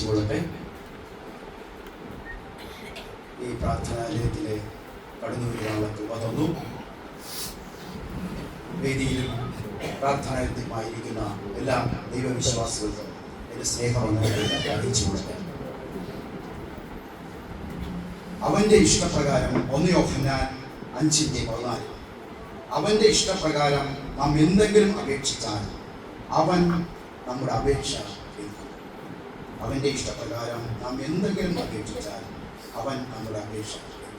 കൊള്ളട്ടെ. ഈ പ്രാർത്ഥനാലയത്തിലെ കടന്നു വരാനുള്ള കൃപ തന്നു. വേദിയിലും പ്രാർത്ഥനാലയത്തിലുമായിരിക്കുന്ന എല്ലാ ദൈവവിശ്വാസികൾക്കും എൻ്റെ സ്നേഹം അറിയിച്ചു കൊള്ളട്ടെ. അവൻ്റെ ഇഷ്ടപ്രകാരം 1 യോഹന്നാൻ 5:14 അവൻ്റെ ഇഷ്ടപ്രകാരം നാം എന്തെങ്കിലും അപേക്ഷിച്ചാൽ അവൻ നമ്മുടെ അപേക്ഷ കേൾക്കും. അവൻ്റെ ഇഷ്ടപ്രകാരം നാം എന്തെങ്കിലും അപേക്ഷിച്ചാൽ അവൻ നമ്മുടെ അപേക്ഷ കേൾക്കും.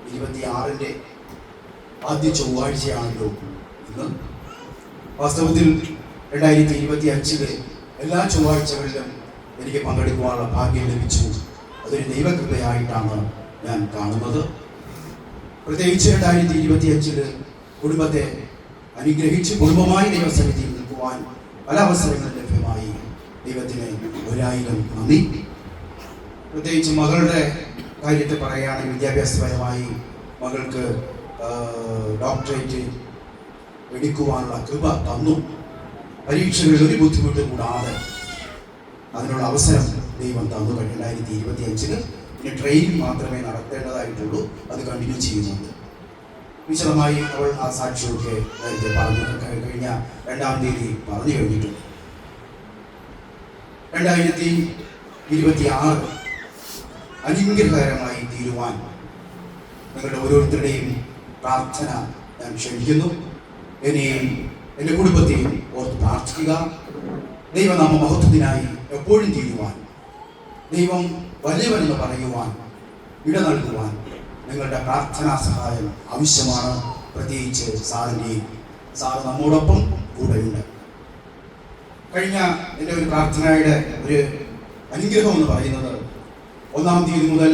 2026 ആദ്യ ചൊവ്വാഴ്ചയാണല്ലോ ഇന്ന്. വാസ്തവത്തിൽ 2025 എല്ലാ ചൊവ്വാഴ്ചകളിലും എനിക്ക് പങ്കെടുക്കുവാനുള്ള ഭാഗ്യം ലഭിച്ചു. അതൊരു ദൈവകൃപയായിട്ടാണ് ഞാൻ കാണുന്നത്. പ്രത്യേകിച്ച് 2025 കുടുംബത്തെ അനുഗ്രഹിച്ച് കുടുംബമായി ദൈവസന്നിധിയിൽ നിൽക്കുവാൻ പല അവസരങ്ങളും ലഭ്യമായി. ദൈവത്തിന് 1000 നന്ദി. പ്രത്യേകിച്ച് മകളുടെ കാര്യത്തെ പറയുകയാണെങ്കിൽ വിദ്യാഭ്യാസപരമായി മകൾക്ക് ഡോക്ടറേറ്റ് എടുക്കുവാനുള്ള കൃപ തന്നു. പരീക്ഷകളിൽ ഒരു ബുദ്ധിമുട്ടും കൂടാതെ അതിനുള്ള അവസരം ദൈവം തന്നു. 2025 ഇനി ട്രെയിനിങ് മാത്രമേ നടത്തേണ്ടതായിട്ടുള്ളൂ. അത് കണ്ടിന്യൂ ചെയ്യുന്നുണ്ട്. വിശദമായി അവൾ ആ സാക്ഷിയൊക്കെ നേരത്തെ കഴിഞ്ഞ 2-ാം തീയതി പറഞ്ഞു കഴിഞ്ഞിട്ടുണ്ട്. 2026 അനുഗ്രഹകരമായി തീരുവാൻ നിങ്ങളുടെ ഓരോരുത്തരുടെയും പ്രാർത്ഥന ഞാൻ ക്ഷണിക്കുന്നു. എന്നെയും എൻ്റെ കുടുംബത്തെയും ഓർത്ത് പ്രാർത്ഥിക്കുക. ദൈവനാമ മഹത്വത്തിനായി എപ്പോഴും തീരുവാൻ, ദൈവം വലിയവനെന്ന് പറയുവാൻ ഇട നൽകുവാൻ നിങ്ങളുടെ പ്രാർത്ഥനാ സഹായം ആവശ്യമാണ്. പ്രത്യേകിച്ച് സാറ് നമ്മോടൊപ്പം കൂടെയുണ്ട്. കഴിഞ്ഞ എൻ്റെ ഒരു പ്രാർത്ഥനയുടെ ഒരു അനുഗ്രഹം എന്ന് പറയുന്നത് 1-ാം തീയതി മുതൽ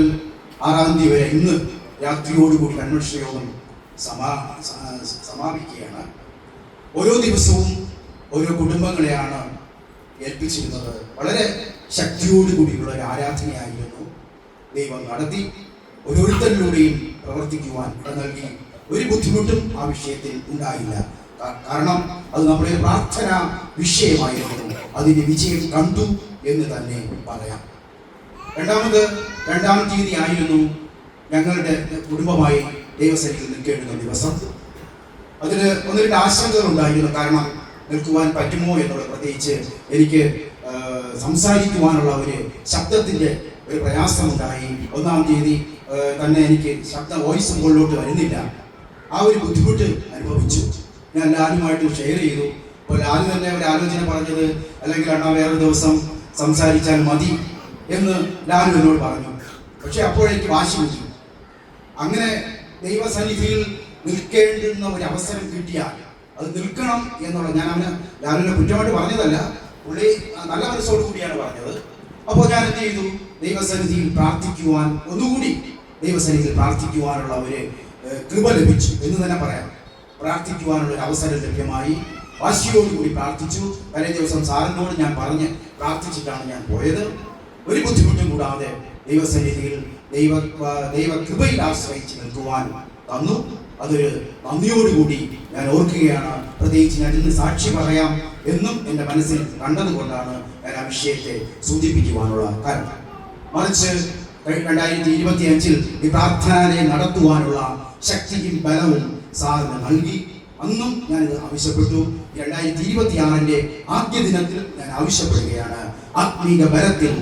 6-ാം തീയതി വരെ ഇന്ന് രാത്രിയോടുകൂടി കൺവെൻഷൻ യോഗം സമാപിക്കുകയാണ്. ഓരോ ദിവസവും ഓരോ കുടുംബങ്ങളെയാണ് ഏൽപ്പിച്ചിരുന്നത്. വളരെ ശക്തിയോടുകൂടിയുള്ള ഒരു ആരാധനയായിരുന്നു ദൈവം നടത്തി. ഓരോരുത്തരിലൂടെയും പ്രവർത്തിക്കുവാൻ ഇട നൽകി. ഒരു ബുദ്ധിമുട്ടും ആ വിഷയത്തിൽ ഉണ്ടായില്ല. കാരണം അത് നമ്മുടെ പ്രാർത്ഥനാ വിഷയമായിരുന്നു. അതിൻ്റെ വിജയം കണ്ടു എന്ന് തന്നെ പറയാം. 2-ാം തീയതി ആയിരുന്നു ഞങ്ങളുടെ കുടുംബമായി ദൈവസന്നിധിയിൽ നിൽക്കേണ്ടുന്ന ദിവസം. അതിൽ 1-2 ആശങ്കകൾ ഉണ്ടായിരുന്നു. കാരണം നിൽക്കുവാൻ പറ്റുമോ എന്നുള്ളത്, പ്രത്യേകിച്ച് എനിക്ക് സംസാരിക്കുവാനുള്ള ഒരു ശബ്ദത്തിൻ്റെ ഒരു പ്രയാസമുണ്ടായി. 1-ാം തീയതി തന്നെ എനിക്ക് വോയിസ് മുകളിലോട്ട് വരുന്നില്ല. ആ ഒരു ബുദ്ധിമുട്ട് അനുഭവിച്ചു. ഞാൻ ലാലുമായിട്ട് ഷെയർ ചെയ്തു. അപ്പോൾ ലാലു തന്നെ ഒരു ആലോചന പറഞ്ഞത്, അല്ലെങ്കിൽ അണ്ണാ വേറൊരു ദിവസം സംസാരിച്ചാൽ മതി എന്ന് ലാലു എന്നോട് പറഞ്ഞു. പക്ഷെ അപ്പോഴേക്ക് വാശി പിടിച്ചു. അങ്ങനെ ദൈവസന്നിധിയിൽ നിൽക്കേണ്ടുന്ന ഒരു അവസരം കിട്ടിയാൽ അത് നിൽക്കണം എന്നുള്ള, ഞാൻ ലാലുവിനെ കുറ്റമായിട്ട് പറഞ്ഞതല്ല, പുള്ളി നല്ല മനസ്സോടു കൂടിയാണ് പറഞ്ഞത്. അപ്പോൾ ഞാൻ എന്ത് ചെയ്തു? ദൈവസന്നിധിയിൽ പ്രാർത്ഥിക്കുവാൻ, ഒന്നുകൂടി ദൈവസന്നിധിയിൽ പ്രാർത്ഥിക്കുവാനുള്ള ഒരു കൃപ ലഭിച്ചു എന്ന് തന്നെ പറയാം. പ്രാർത്ഥിക്കുവാനുള്ള ഒരു അവസരം ലഭ്യമായി. വാശിയോടുകൂടി പ്രാർത്ഥിച്ചു. തലേ ദിവസം സാറിനോട് ഞാൻ പറഞ്ഞ് പ്രാർത്ഥിച്ചിട്ടാണ് ഞാൻ പോയത്. ഒരു ബുദ്ധിമുട്ടും കൂടാതെ ദൈവസന്നിധിയിൽ ദൈവകൃപയിൽ ആശ്രയിച്ച് നിൽക്കുവാൻ തന്നു. അതൊരു നന്ദിയോടുകൂടി ഞാൻ ഓർക്കുകയാണ്. പ്രത്യേകിച്ച് ഞാൻ ഇന്ന് സാക്ഷി പറയാം എന്നും എൻ്റെ മനസ്സിൽ കണ്ടതുകൊണ്ടാണ് ഞാൻ ആ വിഷയത്തെ സൂചിപ്പിക്കുവാനുള്ള കാരണം. മറിച്ച് 2025 ഈ പ്രാർത്ഥനയെ നടത്തുവാനുള്ള ശക്തിയും ബലവും സാറിന് നൽകി. അന്നും ഞാനിത് ആവശ്യപ്പെട്ടു. 2026 ആദ്യ ദിനത്തിൽ ഞാൻ ആവശ്യപ്പെടുകയാണ്. ആത്മീക ബലത്തിൽ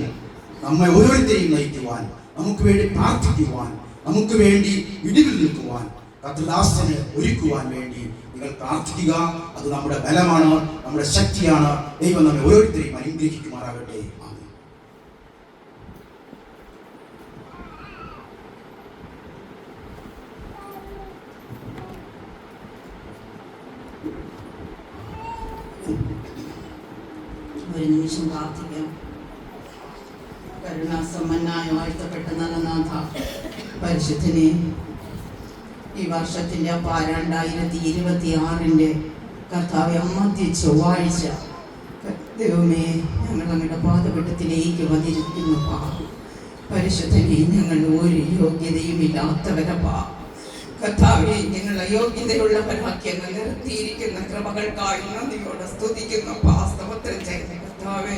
നമ്മെ ഓരോരുത്തരെയും നയിക്കുവാൻ, നമുക്ക് വേണ്ടി പ്രാർത്ഥിക്കുവാൻ, നമുക്ക് വേണ്ടി ഇടിവിൽ നിൽക്കുവാൻ, കർത്തൃദാസനെ ഒരുക്കുവാൻ വേണ്ടി നിങ്ങൾ പ്രാർത്ഥിക്കുക. അത് നമ്മുടെ ബലമാണ്, നമ്മുടെ ശക്തിയാണ്. ദൈവം നമ്മെ ഓരോരുത്തരെയും അനുഗ്രഹിക്കുമാറാകട്ടെ. ഒരു നിമിഷം പ്രാർത്ഥിക്കാം. കരുണാസമ്പന്നായ വാഴ്ത്തപ്പെട്ട നരനാഥ പരിശുദ്ധനെ, ഈ വർഷത്തിൻ്റെ 2026 കർത്താവ് ആദ്യ ചൊവ്വാഴ്ച ദൈവമേ, ഞങ്ങൾ അങ്ങയുടെ പാദപീഠത്തിലേക്ക് വന്നിരിക്കുന്നു. പരിശുദ്ധനെ, ഞങ്ങൾ ഒരു യോഗ്യതയും ഇല്ലാത്തവരപ്പാ. കർത്താവേ, ഞങ്ങൾ അയോഗ്യതയുള്ളവരാക്കി അങ്ങ് നിർത്തിയിരിക്കുന്ന കൃപകൾക്കായി നന്ദിയോടെ സ്തുതിക്കുന്നു. സ്തോത്രം ചെയ്യുന്ന കർത്താവേ,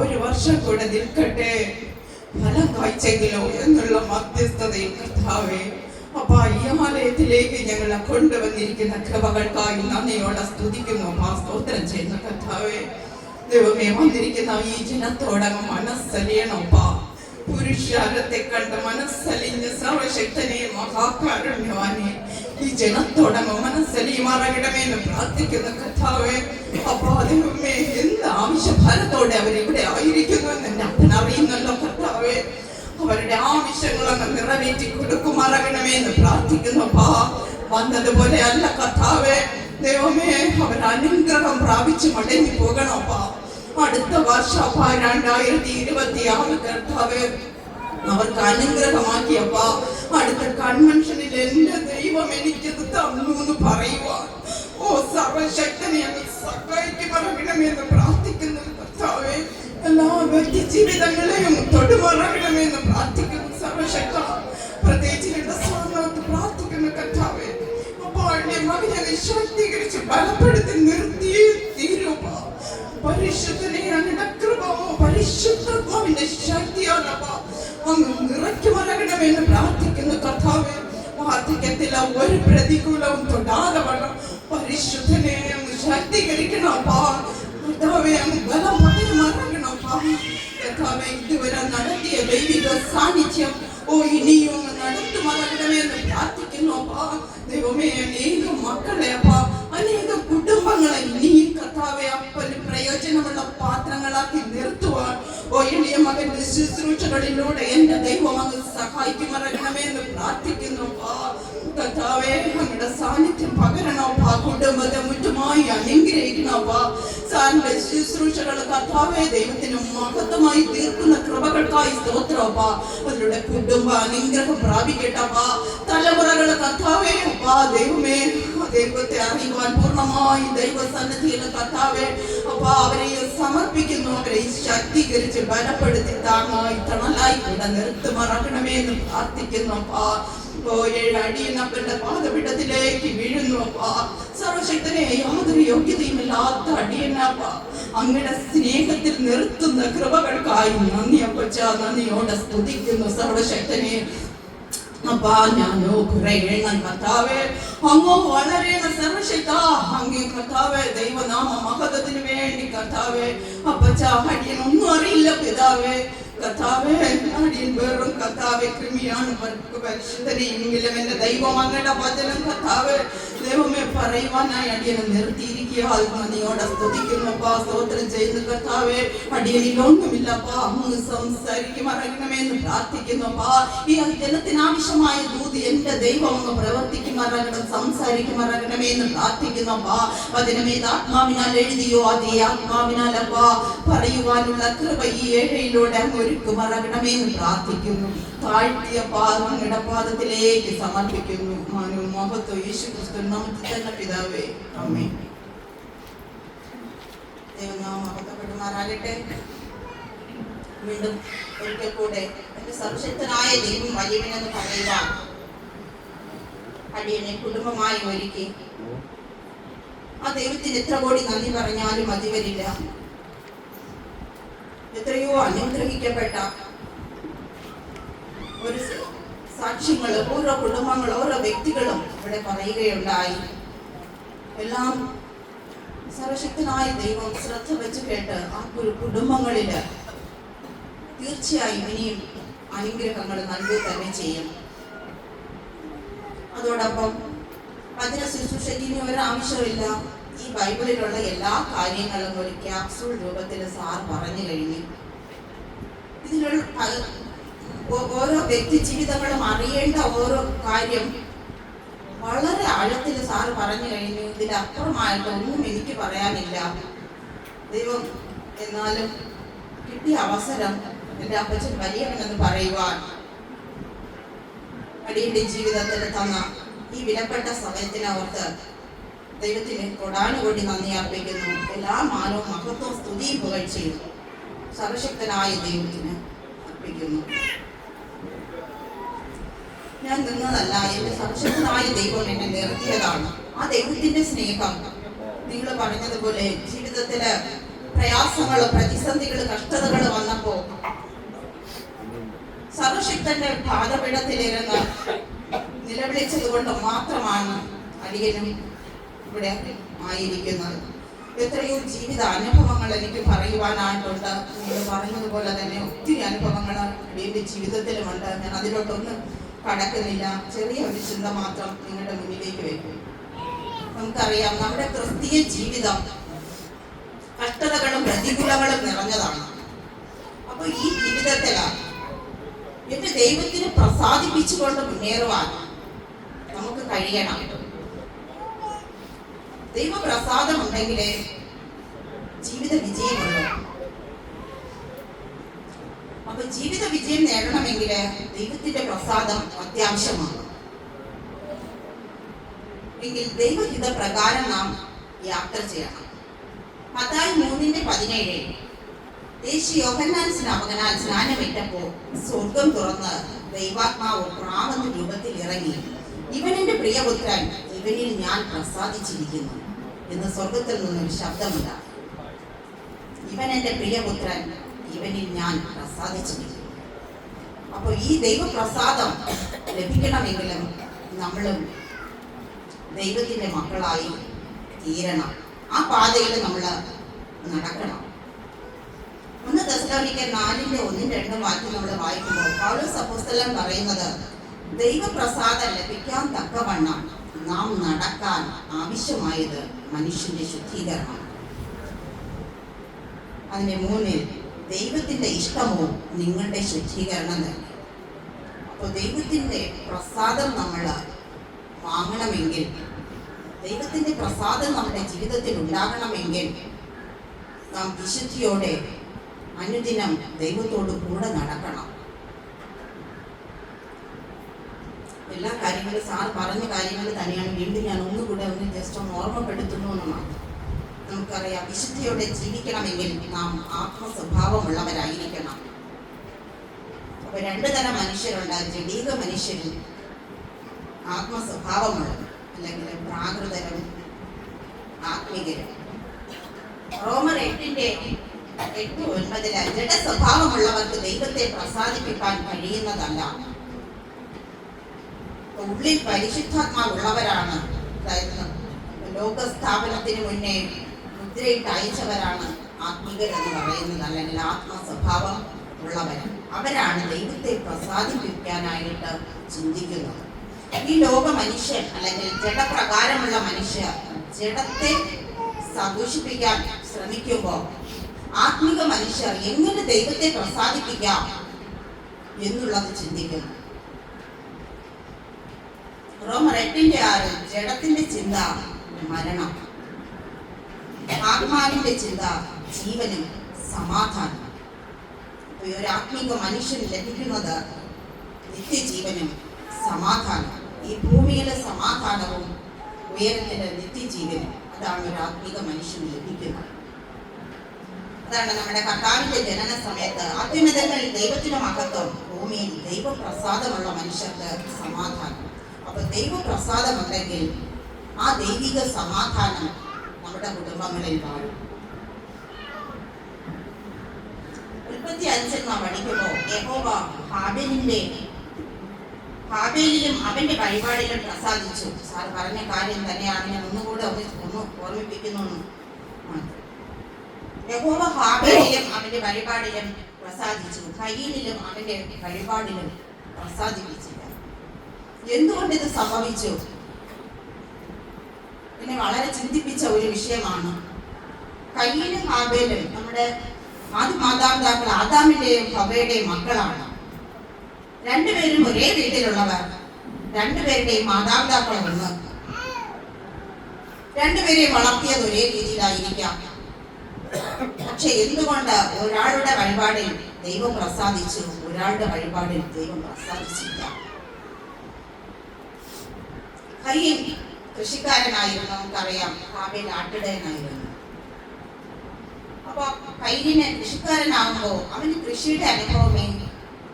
ഒരു വർഷം കൂടെ നിൽക്കട്ടെ, ഫലം കായ്ച്ചെങ്കിലോ എന്നുള്ള മധ്യസ്ഥതയിൽ കർത്താവേ അപ്പാ ഈ ആലയത്തിലേക്ക് ഞങ്ങളെ കൊണ്ടുവന്നിരിക്കുന്ന കൃപകൾക്കായി നന്ദിയോടെ സ്തുതിക്കുന്നു. സ്തോത്രം ചെയ്യുന്ന കർത്താവേ, ദൈവമേ, വന്നിരിക്കുന്ന ഈ ജനത്തോടങ്ങ് മനസ്സലിയണോപ്പാ. പുരുഷാരത്തെ കണ്ട് മനസ്സലിഞ്ഞ് സർവശക്തനെ മഹാകാരുണ്യവാനെ ഈ ജനത്തോടങ്ങ് മനസ്സലിയുമാറകിടമേന്ന് പ്രാർത്ഥിക്കുന്ന കർത്താവേ. അപ്പൊ ദൈവമേ, എന്ത് ആവശ്യഭാരത്തോടെ അവരെവിടെ ആയിരിക്കുന്നു എന്ന് എൻ്റെ അപ്പൻ അറിയുന്നല്ലോ കർത്താവേ. അവരുടെ ആവശ്യങ്ങളങ്ങ് നിറവേറ്റി കൊടുക്കുമാറകണമേന്ന് പ്രാർത്ഥിക്കുന്നപ്പാ. വന്നതുപോലെ അല്ല കർത്താവേ, ദൈവമേ, അവർ അനുഗ്രഹം പ്രാപിച്ച് മടങ്ങി പോകണപ്പാ. അടുത്ത വർഷം 2026 കർത്താവേ അവർക്ക് അനുഗ്രഹമാക്കിയപ്പാ. അടുത്ത കൺവെൻഷനിൽ എന്റെ ദൈവം എനിക്കത് തന്നു എന്ന് പറയുവാൻ സർവശക്തനെ അങ്ങ് സഹായിക്കുമറക്കണമെന്ന് പ്രാർത്ഥിക്കുന്നു കർത്താവേ. എല്ലാ വ്യക്തി ജീവിതങ്ങളെയും തൊടുമറക്കണമെന്ന് പ്രാർത്ഥിക്കുന്നു സർവശക്ത. പ്രത്യേകിച്ച് എന്റെ സ്ഥാനത്ത് പ്രാർത്ഥിക്കുന്നു കർത്താവേ. അപ്പോൾ എന്റെ മകനെ ശാക്തീകരിച്ച് ബലപ്പെടുത്തി നിർത്തിയേ തീരുപ്പാ. പരിശുദ്ധനെ അങ്ങയുടെ കൃപമോ പരിശുദ്ധാത്മാവിന്റെ ശക്തിയാണപ്പാ അങ്ങ് നിറയ്ക്കുമറക്കണമെന്ന് പ്രാർത്ഥിക്കുന്നു കർത്താവേ. വാർദ്ധക്യത്തിലെ ഒരു പ്രതികൂലവും തൊടാതെ വേണം പരിശുദ്ധനെ അങ്ങ് ശാക്തീകരിക്കണപ്പാ. കർത്താവേ, അങ്ങ് ബലം മറക്കണപ്പാ. കർത്താവേ, ഇതുവരെ നടത്തിയ ദൈവിക സാന്നിധ്യം ഇനിയും നടത്തുമറക്കണമെന്ന് പ്രാർത്ഥിക്കുന്നപ്പാ. ദൈവമേ, അനേകം മക്കളെ അപ്പാ, അനേകം കുടുംബങ്ങളെ ഇനിയും കർത്താവേ അപ്പന് പ്രയോജനമുള്ള പാത്രങ്ങളാക്കി നിർത്തുവാൻ എളിയ മകന്റെ ശുശ്രൂഷകളിലൂടെ എന്റെ ദൈവം അങ്ങ് സഹായിക്കുമറക്കണമെന്ന് പ്രാർത്ഥിക്കുന്നു കർത്താവേ. അങ്ങയുടെ സാന്നിധ്യം പകരണപ്പാ. കുടുംബത്തെ മുറ്റുമായി അനുഗ്രഹിക്കണപ്പാ. സാറിന്റെ ശുശ്രൂഷകൾ കർത്താവേ ദൈവത്തിന് മഹത്വമായി തീർക്കുന്ന കൃപകൾക്കായി സ്തോത്രപ്പാ. അതിലൂടെ കുടുംബ അനുഗ്രഹം പ്രാപിക്കട്ടപ്പാ. തലമുറകൾ കർത്താവേ അപ്പാ ദൈവമേ ദൈവത്തെ അറിയുവാൻ പൂർണ്ണമായി ദൈവസന്നിധിയിൽ കർത്താവേ അപ്പാ അവരെ സമർപ്പിക്കുന്നു. അവരെ ശക്തീകരിച്ച് ബലപ്പെടുത്തി താങ്ങായി തണലായി കൂടെ നിർത്തുമറക്കണമേ എന്ന് പ്രാർത്ഥിക്കുന്നു അപ്പാ. 7 അടിയനപ്പന്റെ പാദപീഠത്തിലേക്ക് വീഴുന്നു അപ്പാ. സർവശക്തനെ യാതൊരു യോഗ്യതയുമില്ലാത്ത അടിയനപ്പ അങ്ങയുടെ സ്നേഹത്തിൽ നിർത്തുന്ന കൃപകൾക്കായി നന്ദി അപ്പച്ച. നന്ദിയോടെ സ്തുതിക്കുന്നു സർവശക്തനെ അപ്പാ. ഞാനോ കുറെ എണ്ണം കർത്താവേ അങ്ങോ വളരേണ സർവശക്ത അങ്ങേ കർത്താവേ ദൈവനാമ മഹത്വത്തിന് വേണ്ടി കർത്താവേ അപ്പച്ച. അടിയനൊന്നും അറിയില്ല പിതാവേ കർത്താവേ. അടിയൻ വെറും കർത്താവേ കൃമിയാണ്. പരിശുദ്ധനെയെങ്കിലും എന്റെ ദൈവം അങ്ങയുടെ വചനം കർത്താവേ ദൈവമേ പറയുവാനായി അടിയനെ നിർത്തിയിരിക്കുക. നന്ദിയോടെ സ്തുതിക്കുന്നപ്പാ. സ്തോത്രം ചെയ്യുന്നു കർത്താവേ. അടിയനിലൊന്നുമില്ലപ്പാ. അങ്ങ് സംസാരിക്കുമറങ്ങണമെന്ന് പ്രാർത്ഥിക്കുന്നപ്പാ. ഈ ജനത്തിന് ആവശ്യമായ ദൂത് എന്റെ ദൈവം അങ്ങ് പ്രവർത്തിക്കുമറങ്ങണം, സംസാരിക്കുമറങ്ങണമെന്ന് പ്രാർത്ഥിക്കുന്നപ്പാ. വചനമേത് ആത്മാവിനാൽ എഴുതിയോ അതേ ആത്മാവിനാലപ്പാ പറയുവാനുള്ള കൃപ ഈ ഏഴയിലൂടെ അങ്ങ് ഒരുക്കുമറങ്ങണമെന്ന് പ്രാർത്ഥിക്കുന്നു. താഴ്ത്തിയ അങ്ങയുടെ പാദത്തിലേക്ക് സമർപ്പിക്കുന്നു. മാനവും മഹത്വം യേശു ക്രിസ്തു നാമത്തിൽ തന്നെ പിതാവേ, ആമേൻ. ദൈവനാമം മഹത്വപ്പെടുമാറാകട്ടെ. വീണ്ടും ഒരിക്കൽ കൂടെ എന്റെ സർവശക്തനായ ദൈവം വലിയവനെന്ന് പറയുവാൻ അടിയനെ കുടുംബമായി ഒരുക്കി ആ ദൈവത്തിന് എത്ര കോടി നന്ദി പറഞ്ഞാലും മതി വരില്ല. എത്രയോ അനുഗ്രഹിക്കപ്പെട്ട ഒരു സാക്ഷ്യങ്ങൾ ഓരോ കുടുംബങ്ങൾ ഓരോ വ്യക്തികളും ഇവിടെ പറയുകയുണ്ടായി. എല്ലാം സർവശക്തനായ ദൈവം ശ്രദ്ധ വെച്ച് കേട്ട് ആ കുടുംബങ്ങളില് തീർച്ചയായും ഇനിയും അനുഗ്രഹങ്ങൾ നൽകുക തന്നെ ചെയ്യും. അതോടൊപ്പം അതിന് ശുശ്രൂഷയ്ക്ക് ഇനി ഒരാവശ്യമില്ല. ഈ ബൈബിളിലുള്ള എല്ലാ കാര്യങ്ങളും ഒരു ക്യാപ്സൂൾ രൂപത്തിൽ സാർ പറഞ്ഞു കഴിഞ്ഞു. ഇതിലുള്ള ഓരോ വ്യക്തി ജീവിതങ്ങളും അറിയേണ്ട ഓരോ കാര്യം വളരെ ആഴത്തിൽ സാർ പറഞ്ഞു കഴിഞ്ഞു. ഇതിലപ്പുറമായിട്ട് ഒന്നും എനിക്ക് പറയാനില്ല. ദൈവം എന്നാലും കിട്ടിയ അവസരം എൻ്റെ അപ്പച്ചൻ വലിയവനെന്ന് പറയുവാൻ അടിയന്റെ ജീവിതത്തിൽ തന്ന ഈ വിലപ്പെട്ട സമയത്തിന് അവർക്ക് ദൈവത്തിന് കൊടാനുകൊണ്ടി നന്ദി അർപ്പിക്കുന്നു. എല്ലാ മാനവും മഹത്വവും സ്തുതിയും പുകഴ്ചയും സർവശക്തനായ ദൈവത്തിന് അർപ്പിക്കുന്നു. ഞാൻ നിന്നതല്ല, എന്റെ സർവശക്തനായ ദൈവം എന്നെ നിർത്തിയതാണ്. ആ ദൈവത്തിന്റെ സ്നേഹം നിങ്ങൾ പറഞ്ഞതുപോലെ ജീവിതത്തില് പ്രയാസങ്ങളും പ്രതിസന്ധികളും കഷ്ടതകളും വന്നപ്പോ സർവശക്തന്റെ പാദപീഠത്തിലിരുന്ന് നിലവിളിച്ചത് കൊണ്ട് മാത്രമാണ് അടിയനും ഇവിടെ ആയിരിക്കുന്നത്. എത്രയോ ജീവിത അനുഭവങ്ങൾ എനിക്ക് പറയുവാനായിട്ടുണ്ട്. നിങ്ങൾ പറഞ്ഞതുപോലെ തന്നെ ഒത്തിരി അനുഭവങ്ങൾ അടിയന്റെ ജീവിതത്തിലുമുണ്ട്. ഞാൻ അതിലോട്ടൊന്നും കടക്കുന്നില്ല. ചെറിയ ഒരു ചിന്ത മാത്രം നിങ്ങളുടെ മുന്നിലേക്ക് വയ്ക്കും. നമുക്കറിയാം, നമ്മുടെ ക്രിസ്തീയ ജീവിതം കഷ്ടതകളും പ്രതികൂലങ്ങളും നിറഞ്ഞതാണ്. അപ്പൊ ഈ ജീവിതത്തിലാണ് എന്റെ ദൈവത്തിന് പ്രസാദിപ്പിച്ചുകൊണ്ട് മുന്നേറുവാൻ നമുക്ക് കഴിയണം. ദൈവപ്രസാദം ഉണ്ടെങ്കിലേ ജീവിത വിജയമുള്ളൂ. അപ്പൊ ജീവിത വിജയം നേടണമെങ്കിൽ ദൈവത്തിന്റെ പ്രസാദം അത്യാവശ്യമാണ്. എങ്കിൽ ദൈവഹിത പ്രകാരം നാം യാത്ര ചെയ്യണം. മത്തായി 3:17 യേശു യോഹന്നാൻ സ്നാപകനാൽ സ്നാനമേറ്റപ്പോ സ്വർഗം തുറന്ന് ദൈവാത്മാവ് പ്രാവെന്ന രൂപത്തിൽ ഇറങ്ങി, ഇവൻ എന്റെ പ്രിയപുത്രൻ, ഇവനിൽ ഞാൻ പ്രസാദിച്ചിരിക്കുന്നു എന്ന് സ്വർഗത്തിൽ നിന്നൊരു ശബ്ദമില്ല. ഇവൻ എന്റെ പ്രിയപുത്രൻ, ഇവനിൽ ഞാൻ പ്രസാദിച്ചിരിക്കുന്നു. അപ്പോൾ ഈ ദൈവപ്രസാദം ലഭിക്കണമെങ്കിലും നമ്മളും ദൈവത്തിന്റെ മക്കളായി തീരണം. ആ പാതയിൽ നമ്മൾ നടക്കണം. 1 തെസ്സലോനിക്കർ 4:1-2 വാക്യം നമ്മൾ വായിക്കുമ്പോൾ പൗലോസ് അപ്പോസ്തലൻ പറയുന്നത്, ദൈവപ്രസാദം ലഭിക്കാൻ തക്കവണ്ണം നാം നടക്കാൻ ആവശ്യമായത് മനുഷ്യന്റെ ശുദ്ധീകരണം. അതിന്റെ 3 ദൈവത്തിന്റെ ഇഷ്ടമോ നിങ്ങളുടെ ശുദ്ധീകരണം തന്നെ. അപ്പോൾ ദൈവത്തിന്റെ പ്രസാദം നമ്മൾ വാങ്ങണമെങ്കിൽ, ദൈവത്തിന്റെ പ്രസാദം നമ്മുടെ ജീവിതത്തിൽ ഉണ്ടാകണമെങ്കിൽ നാം വിശുദ്ധിയോടെ അനുദിനം ദൈവത്തോട് കൂടെ നടക്കണം. എല്ലാ കാര്യങ്ങളും സാർ പറഞ്ഞ കാര്യങ്ങൾ തന്നെയാണ്. വീണ്ടും ഞാൻ ഒന്നുകൂടെ ജസ്റ്റ് ഒന്ന് ഓർമ്മപ്പെടുത്തുന്നു എന്ന് മാത്രം. നമുക്കറിയാം, വിശുദ്ധിയോടെ ജീവിക്കണമെങ്കിൽ നാം ആത്മസ്വഭാവമുള്ളവരായിരിക്കണം. അപ്പൊ 2 തരം മനുഷ്യരുണ്ട്. ജഡീക മനുഷ്യരും ആത്മസ്വഭാവമുള്ളവർ, അല്ലെങ്കിൽ പ്രാകൃതരും ആത്മീകരും. റോമർ 8:8-9 ജഡസ്വഭാവമുള്ളവർക്ക് ദൈവത്തെ പ്രസാദിപ്പിക്കാൻ കഴിയുന്നതല്ല. ഉള്ളിൽ പരിശുദ്ധാത്മാവുള്ളവരാണ്, അതായത് ലോകസ്ഥാപനത്തിന് മുന്നേ മുദ്രയിട്ട് അയച്ചവരാണ് ആത്മീകരെന്ന് പറയുന്നത്, അല്ലെങ്കിൽ ആത്മസ്വഭാവം ഉള്ളവർ. അവരാണ് ദൈവത്തെ പ്രസാദിപ്പിക്കാനായിട്ട് ചിന്തിക്കുന്നത്. ഈ ലോക മനുഷ്യൻ, അല്ലെങ്കിൽ ജഡപ്രകാരമുള്ള മനുഷ്യർ ജഡത്തെ സന്തോഷിപ്പിക്കാൻ ശ്രമിക്കുമ്പോൾ ആത്മീക മനുഷ്യർ എങ്ങനെ ദൈവത്തെ പ്രസാദിപ്പിക്കാം എന്നുള്ളത് ചിന്തിക്കുന്നു. റോമർ 8:6 ജഡത്തിന്റെ ചിന്ത മരണം, ആത്മാവിന്റെ ചിന്ത ജീവനും സമാധാനം. ഒരു ആത്മീക മനുഷ്യന് ലഭിക്കുന്നത് നിത്യജീവനും സമാധാനം. ഈ ഭൂമിയിലെ സമാധാനവും ഉയരത്തിലെ നിത്യജീവനും, അതാണ് ഒരു ആത്മീക മനുഷ്യന് ലഭിക്കുന്നത്. അതാണ് നമ്മുടെ കർത്താവിന്റെ ജനന സമയത്ത് അത്യുന്നതങ്ങളിൽ ദൈവത്തിന്റെ മഹത്വം, ഭൂമിയിൽ ദൈവപ്രസാദമുള്ള മനുഷ്യർക്ക് സമാധാനം. അപ്പൊ ദൈവപ്രസാദമുണ്ടെങ്കിൽ ആ ദൈവിക സമാധാനം നമ്മുടെ കുടുംബങ്ങളിൽ വാഴും. 35 നാം പഠിക്കുമ്പോൾ യഹോവ ഹാബേലിലും അവന്റെ വഴിപാടിലും പ്രസാദിച്ചു. സാർ പറഞ്ഞ കാര്യം തന്നെയാണ്, ഞാൻ ഒന്നുകൂടെ ഒന്ന് ഓർമ്മിപ്പിക്കുന്നു. യഹോവ ഹാബേലിലും അവന്റെ വഴിപാടിലും പ്രസാദിച്ചു, കയീനിലും അവന്റെ വഴിപാടിലും പ്രസാദിപ്പിച്ചില്ല. എന്തുകൊണ്ട് ഇത് സംഭവിച്ചു? എന്നെ വളരെ ചിന്തിപ്പിച്ച ഒരു വിഷയമാണ്. കയീനും ഹാബേലും നമ്മുടെ മാതാപിതാക്കൾ ആദാമിന്റെയും ഹവ്വയുടെയും മക്കളാണ്. രണ്ടുപേരും ഒരേ വീട്ടിലുള്ളവർ, രണ്ടുപേരുടെയും മാതാപിതാക്കൾ ഒന്ന്, രണ്ടുപേരെയും വളർത്തിയത് ഒരേ രീതിയിലായിരിക്കാം. പക്ഷെ എന്തുകൊണ്ട് ഒരാളുടെ വഴിപാടിൽ ദൈവം പ്രസാദിച്ചു, ഒരാളുടെ വഴിപാടിൽ ദൈവം പ്രസാദിച്ചില്ല? കയീൻ കൃഷിക്കാരനായിരുന്നു, നമുക്കറിയാം. ഹാബേൽ ആട്ടിടയനായിരുന്നു. അപ്പൊ കയീന് കൃഷിക്കാരനാകുമ്പോ അവന് കൃഷിയുടെ അനുഭവമേ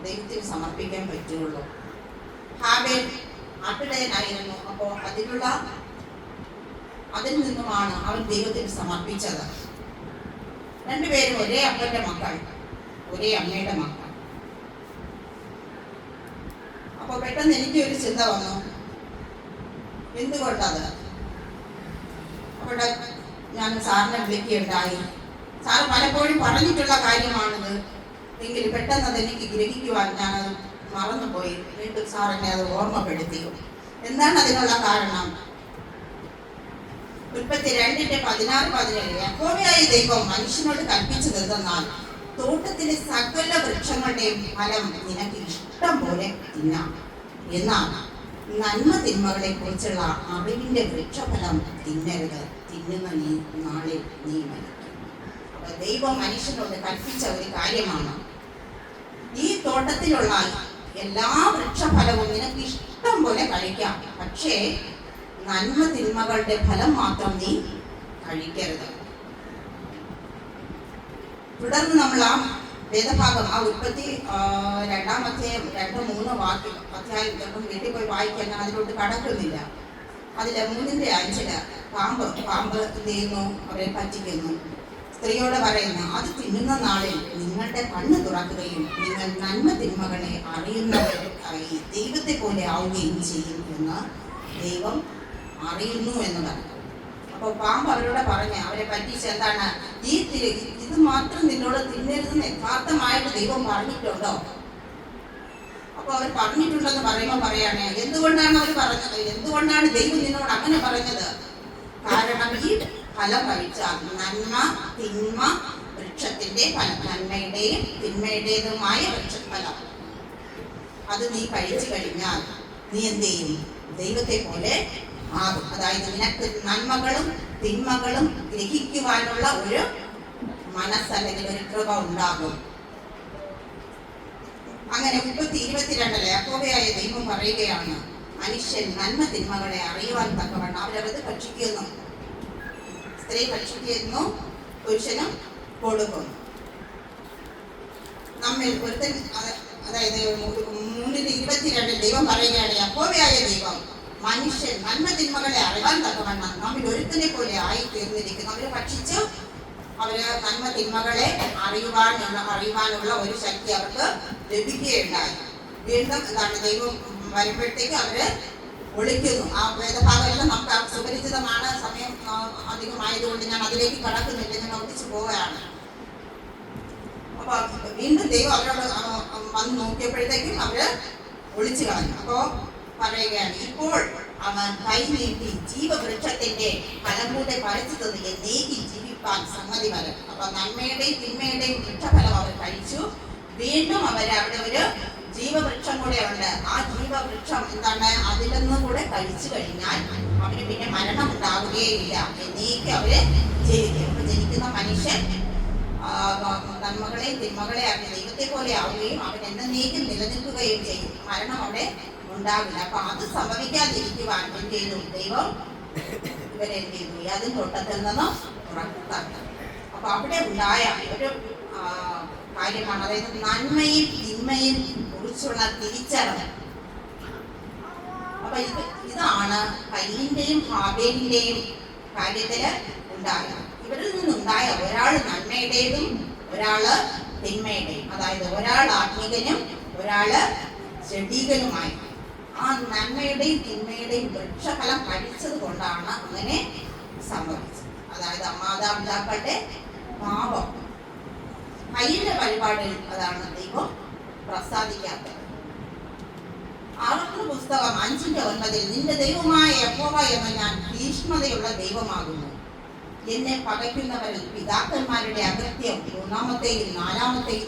ദൈവത്തിന് സമർപ്പിക്കാൻ പറ്റുള്ളൂ. ഹാബേൽ ആട്ടിടയനായിരുന്നു. അപ്പോ അതിൽ നിന്നുമാണ് അവൻ ദൈവത്തിന് സമർപ്പിച്ചത്. രണ്ടുപേരും ഒരേ അപ്പന്റെ മക്കൾ, ഒരേ അമ്മയുടെ മക്കൾ. അപ്പൊ പെട്ടെന്ന് എനിക്കൊരു ചിന്ത വന്നു, എന്തുകൊണ്ടത്? അവിടെ ഞാൻ സാറിനെ വിളിക്കുകയുണ്ടായി. സാറ് പലപ്പോഴും പറഞ്ഞിട്ടുള്ള കാര്യമാണിത്, എങ്കിലും പെട്ടെന്ന് അതെനിക്ക് ഗ്രഹിക്കുവാൻ ഞാനത് മറന്നുപോയി. വീണ്ടും സാർ എന്നെ അത് ഓർമ്മപ്പെടുത്തി. എന്താണ് അതിനുള്ള കാരണം? ഉൽപ്പത്തി 2:16-17 യഹോവയായ ദൈവം മനുഷ്യനോട് കൽപ്പിച്ചത് എന്തെന്നാൽ, തോട്ടത്തിലെ സകല വൃക്ഷങ്ങളുടെയും ഫലം നിനക്ക് ഇഷ്ടം പോലെ തിന്നാം, എന്നാൽ നന്മ തിന്മകളെ കുറിച്ചുള്ള അറിവിന്റെ വൃക്ഷഫലം തിന്നരുത്, തിന്നുന്ന നീ നാളിൽ നീ മരിക്കും. അപ്പൊ ദൈവം മനുഷ്യനോട് കൽപ്പിച്ച ഒരു കാര്യമാണ്, ഈ തോട്ടത്തിലുള്ള എല്ലാ വൃക്ഷഫലവും നിനക്ക് ഇഷ്ടം പോലെ കഴിക്കാം, പക്ഷേ നന്മ തിന്മകളുടെ ഫലം മാത്രം നീ കഴിക്കരുത്. തുടർന്ന് നമ്മൾ ആ വേദഭാഗം, ആ ഉൽപ്പത്തി 2-3 അധ്യായം ചിലപ്പം വീട്ടിൽ പോയി വായിക്കാൻ ഞാൻ അതിലോട്ട് കടക്കുന്നില്ല. അതിലെ 3:5 പാമ്പ് എന്ത് ചെയ്യുന്നു? അവരെ പറ്റിക്കുന്നു. സ്ത്രീയോട് പറയുന്നു, അത് തിന്നുന്ന നാളിൽ നിങ്ങളുടെ കണ്ണ് തുറക്കുകയും നിങ്ങൾ നന്മ തിന്മകളെ അറിയുന്നവരായി ദൈവത്തെ പോലെ ആവുകയും ചെയ്യും എന്ന് ദൈവം അറിയുന്നു എന്ന് പറഞ്ഞു. അപ്പോൾ പാമ്പ് അവരോട് പറഞ്ഞ് അവരെ പറ്റിച്ച് എന്താണ്, ഇത് മാത്രം നിന്നോട് തിന്നരുതെന്ന് യഥാർത്ഥമായിട്ട് ദൈവം പറഞ്ഞിട്ടുണ്ടോ? അപ്പൊ അവർ പറഞ്ഞിട്ടുണ്ടെന്ന് പറയുമ്പോൾ പറയാണ്, എന്തുകൊണ്ടാണ് അവർ പറഞ്ഞത്? എന്തുകൊണ്ടാണ് ദൈവം നിന്നോട് അങ്ങനെ പറഞ്ഞത്? കാരണം ഈ ഫലം കഴിച്ചാൽ, നന്മ തിന്മ വൃക്ഷത്തിന്റെ ഫലം, നന്മയുടെയും തിന്മയുടേതുമായ വൃക്ഷഫലം, അത് നീ കഴിച്ചു കഴിഞ്ഞാൽ നീ എന്ത് ചെയ്യും? ദൈവത്തെ പോലെ ആകും. അതായത് നിനക്ക് നന്മകളും തിന്മകളും ഗ്രഹിക്കുവാനുള്ള ഒരു മനസ്സ് അല്ലെങ്കിൽ ഒരു കൃപ ഉണ്ടാകും. അങ്ങനെ 22 യഹോവയായ ദൈവം പറയുകയാണ്, മനുഷ്യൻ നന്മ തിന്മകളെ അറിയുവാൻ തക്കവണ്ണം അവരത് ഭക്ഷിക്കുന്നു. സ്ത്രീ ഭക്ഷിക്കുന്നു, പുരുഷനും കൊടുക്കുന്നു. നമ്മിൽ ഒരുത്തൻ, അതായത് 3:22 ദൈവം പറയുകയാണ്, യഹോവയായ ദൈവം മനുഷ്യൻ നന്മ തിന്മകളെ അറിയാൻ തക്കവണ്ണം നമ്മിൽ ഒരുത്തനെ പോലെ ആയി തീർന്നിരിക്കുന്നു. അവര് ഭക്ഷിച്ചു, അവര് നന്മ തിന്മകളെ അറിയുവാനുള്ള ഒരു ശക്തി അവർക്ക് ലഭിക്കുകയുണ്ടായി. വീണ്ടും എന്താണ്, ദൈവം വരുമ്പോഴത്തേക്ക് അവര് ഒളിക്കുന്നു. ആ വേദഭാഗമെല്ലാം നമുക്ക് സുപരിചിതമാണ്. സമയം അധികമായതുകൊണ്ട് ഞാൻ അതിലേക്ക് കടക്കുന്നില്ല, ഞാൻ ഒളിച്ചു പോവുകയാണ്. അപ്പൊ വീണ്ടും ദൈവം അവരോട് വന്ന് നോക്കിയപ്പോഴത്തേക്കും അവര് ഒളിച്ചു കളഞ്ഞു. അപ്പോ പറയുകയാണ്, ഇപ്പോൾ അവൻ കൈ നീട്ടി ജീവവൃക്ഷത്തിന്റെ ഫലം കൂടെ പറിച്ചു തന്നു എന്നേക്ക് ജീവിപ്പാൻ സമ്മതി വരും. അപ്പൊ നന്മയുടെയും തിന്മയുടെയും വൃക്ഷഫലം അവർ കഴിച്ചു. വീണ്ടും അവിടെ ഒരു ജീവവൃക്ഷം കൂടെ ഉണ്ട്. ആ ജീവവൃക്ഷം എന്താണ്, അതിൽ നിന്നും കൂടെ കഴിച്ചു കഴിഞ്ഞാൽ അവന് പിന്നെ മരണം ഉണ്ടാവുകയില്ല, എന്നേക്ക് അവര് ജനിക്കും. അപ്പൊ ജനിക്കുന്ന മനുഷ്യൻ നന്മകളെയും തിന്മകളെ അവന് ദൈവത്തെ പോലെ ആവുകയും അവൻ എന്നേക്കും നിലനിൽക്കുകയും ചെയ്യും. മരണം അവിടെ ഉണ്ടാവില്ല. അപ്പൊ അത് സംഭവിക്കാതിരിക്കുവാൻ എന്ത് ചെയ്തു? ദൈവം ഇവരെന്ത് ചെയ്തു? യാതൊരു തോട്ടത്തിൽ നിന്നും പുറത്താക്കി. അപ്പൊ അവിടെ ഉണ്ടായ ഒരു കാര്യമാണ്, അതായത് നന്മയും തിന്മയും കുറിച്ചുള്ള തിരിച്ചറിവ്. അപ്പൊ ഇതാണ് കയ്യിന്റെയും ഹാബേലിന്റെയും കാര്യത്തില് ഉണ്ടായത്. ഇവരിൽ നിന്നുണ്ടായ ഒരാൾ നന്മയുടേതും ഒരാള് തിന്മയുടെയും, അതായത് ഒരാൾ ആത്മീകനും ഒരാള് ജഡീകനുമായി. ആ നന്മയുടെയും തിന്മയുടെയും വൃക്ഷഫലം കഴിച്ചത് കൊണ്ടാണ് അങ്ങനെ സംഭവിച്ചത്. അതായത് മാതാപിതാക്കളുടെ പാപം, കയ്യിന്റെ വഴിപാടിൽ അതാണ് ദൈവം പ്രസാദിക്കാത്തത്. ആവർത്തന പുസ്തകം 5:9 നിന്റെ ദൈവമായ യഹോവ എന്ന ഞാൻ തീക്ഷ്ണതയുള്ള ദൈവമാകുന്നു. എന്നെ പകയ്ക്കുന്നവരിൽ പിതാക്കന്മാരുടെ അകൃത്യം 3-ാമത്തെയും 4-ാമത്തെയും